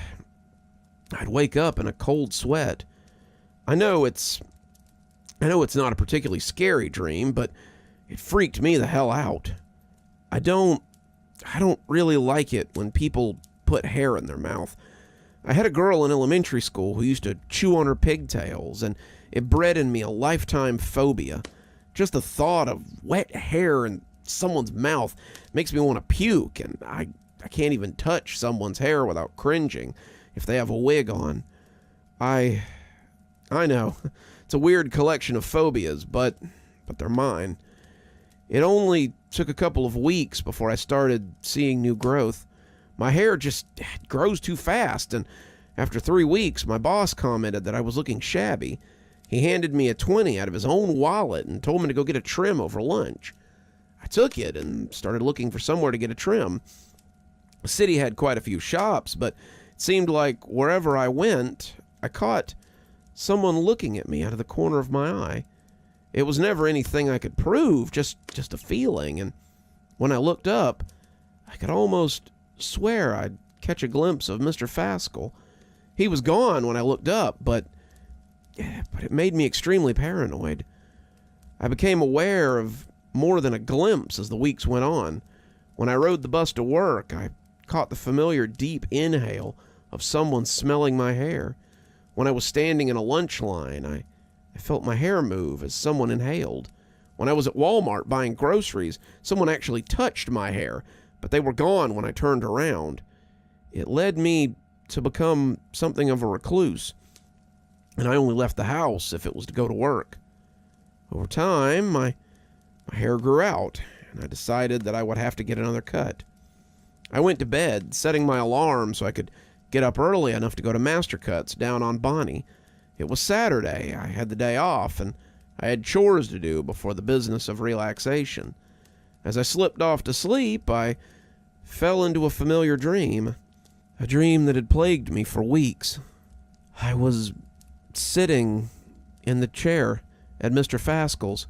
I'd wake up in a cold sweat. I know it's not a particularly scary dream, but it freaked me the hell out. I don't really like it when people put hair in their mouth. I had a girl in elementary school who used to chew on her pigtails, and it bred in me a lifetime phobia. Just the thought of wet hair in someone's mouth makes me want to puke, and I can't even touch someone's hair without cringing if they have a wig on. I know, it's a weird collection of phobias, but they're mine. It only took a couple of weeks before I started seeing new growth. My hair just grows too fast, and after 3 weeks, my boss commented that I was looking shabby. He handed me a 20 out of his own wallet and told me to go get a trim over lunch. I took it and started looking for somewhere to get a trim. The city had quite a few shops, but it seemed like wherever I went, I caught someone looking at me out of the corner of my eye. It was never anything I could prove, just a feeling, and when I looked up, I could almost swear I'd catch a glimpse of Mr. Faskel. He was gone when I looked up, but it made me extremely paranoid. I became aware of more than a glimpse as the weeks went on. When I rode the bus to work, I caught the familiar deep inhale of someone smelling my hair. When I was standing in a lunch line, I felt my hair move as someone inhaled. When I was at Walmart buying groceries, someone actually touched my hair, but they were gone when I turned around. It led me to become something of a recluse, and I only left the house if it was to go to work. Over time, my hair grew out, and I decided that I would have to get another cut. I went to bed, setting my alarm so I could get up early enough to go to Master Cuts down on Bonnie. It was Saturday. I had the day off, and I had chores to do before the business of relaxation. As I slipped off to sleep, I fell into a familiar dream. A dream that had plagued me for weeks. I was sitting in the chair at Mr. Faskel's,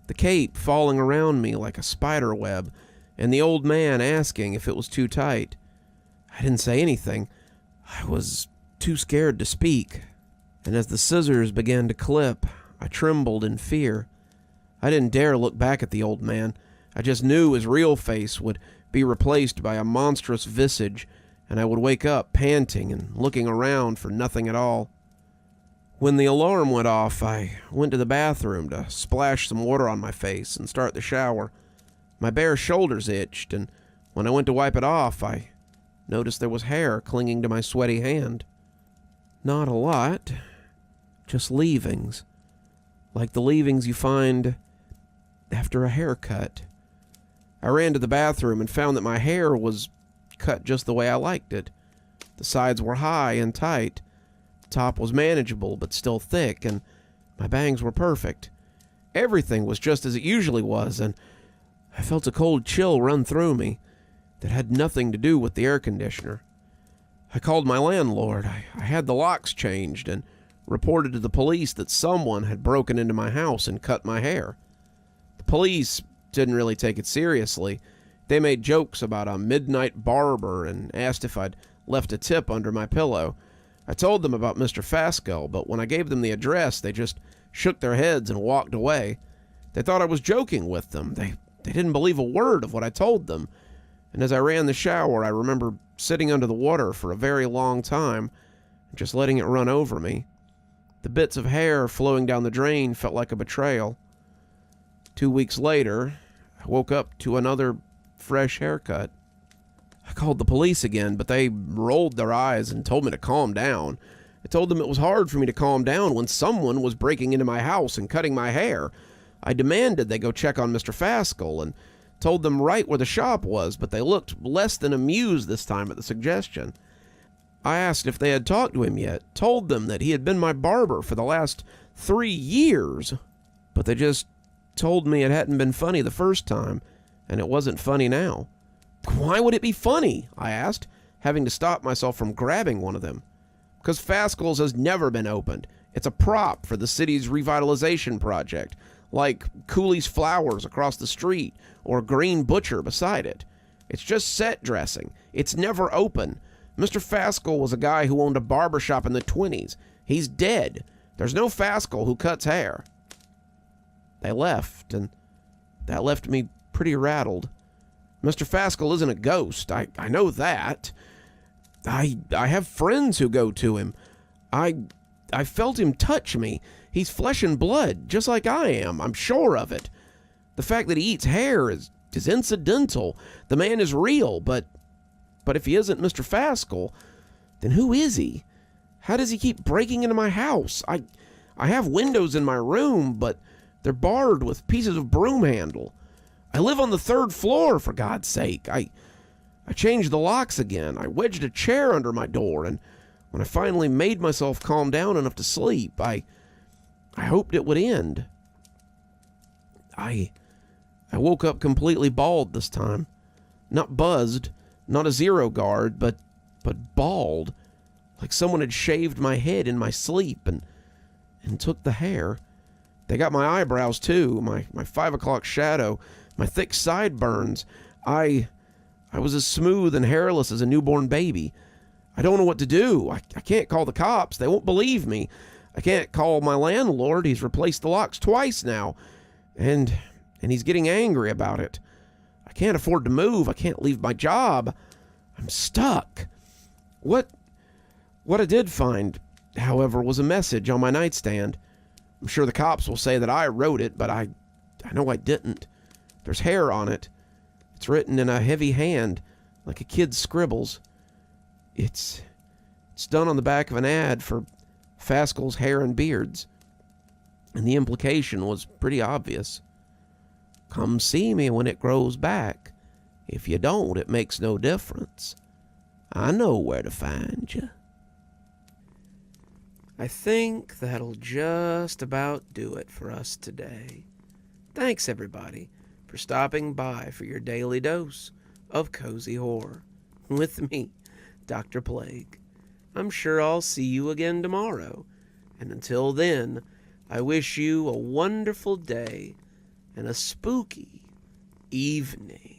the cape falling around me like a spider web, and the old man asking if it was too tight. I didn't say anything. I was too scared to speak. And as the scissors began to clip, I trembled in fear. I didn't dare look back at the old man. I just knew his real face would be replaced by a monstrous visage, and I would wake up panting and looking around for nothing at all. When the alarm went off, I went to the bathroom to splash some water on my face and start the shower. My bare shoulders itched, and when I went to wipe it off, I noticed there was hair clinging to my sweaty hand. Not a lot, just leavings, like the leavings you find after a haircut. I ran to the bathroom and found that my hair was cut just the way I liked it. The sides were high and tight. The top was manageable but still thick, and my bangs were perfect. Everything was just as it usually was, and I felt a cold chill run through me that had nothing to do with the air conditioner. I called my landlord. I had the locks changed and reported to the police that someone had broken into my house and cut my hair. The police didn't really take it seriously. They made jokes about a midnight barber and asked if I'd left a tip under my pillow. I told them about Mr. Faskel, but when I gave them the address, they just shook their heads and walked away. They thought I was joking with them. They didn't believe a word of what I told them. And as I ran the shower, I remember sitting under the water for a very long time, just letting it run over me. The bits of hair flowing down the drain felt like a betrayal. 2 weeks later, I woke up to another fresh haircut. I called the police again, but they rolled their eyes and told me to calm down. I told them it was hard for me to calm down when someone was breaking into my house and cutting my hair. I demanded they go check on Mr. Faskel and told them right where the shop was, but they looked less than amused this time at the suggestion. I asked if they had talked to him yet, told them that he had been my barber for the last 3 years, but they just told me it hadn't been funny the first time, and it wasn't funny now. Why would it be funny? I asked, having to stop myself from grabbing one of them. Because Faskel's has never been opened. It's a prop for the city's revitalization project, like Cooley's Flowers across the street or Green Butcher beside it. It's just set dressing. It's never open. Mr. Faskel was a guy who owned a barbershop in the 1920s. He's dead. There's no Faskel who cuts hair. They left, and that left me pretty rattled. Mr. Faskel isn't a ghost. I know that. I have friends who go to him. I felt him touch me. He's flesh and blood, just like I am. I'm sure of it. The fact that he eats hair is incidental. The man is real, but if he isn't Mr. Faskel, then who is he? How does he keep breaking into my house? I have windows in my room, but they're barred with pieces of broom handle. I live on the 3rd floor, for God's sake. I changed the locks again. I wedged a chair under my door, and when I finally made myself calm down enough to sleep, I hoped it would end. I woke up completely bald this time. Not buzzed, not a zero guard, but bald, like someone had shaved my head in my sleep and took the hair. They got my eyebrows too, my 5 o'clock shadow, my thick sideburns. I was as smooth and hairless as a newborn baby. I don't know what to do. I can't call the cops. They won't believe me. I can't call my landlord. He's replaced the locks twice now. And he's getting angry about it. I can't afford to move. I can't leave my job. I'm stuck. What I did find, however, was a message on my nightstand. I'm sure the cops will say that I wrote it, but I know I didn't. There's hair on it. It's written in a heavy hand, like a kid's scribbles. It's done on the back of an ad for Faskel's Hair and Beards. And the implication was pretty obvious. Come see me when it grows back. If you don't, it makes no difference. I know where to find you. I think that'll just about do it for us today. Thanks, everybody, for stopping by for your daily dose of cozy horror with me, Dr. Plague. I'm sure I'll see you again tomorrow, and until then, I wish you a wonderful day and a spooky evening.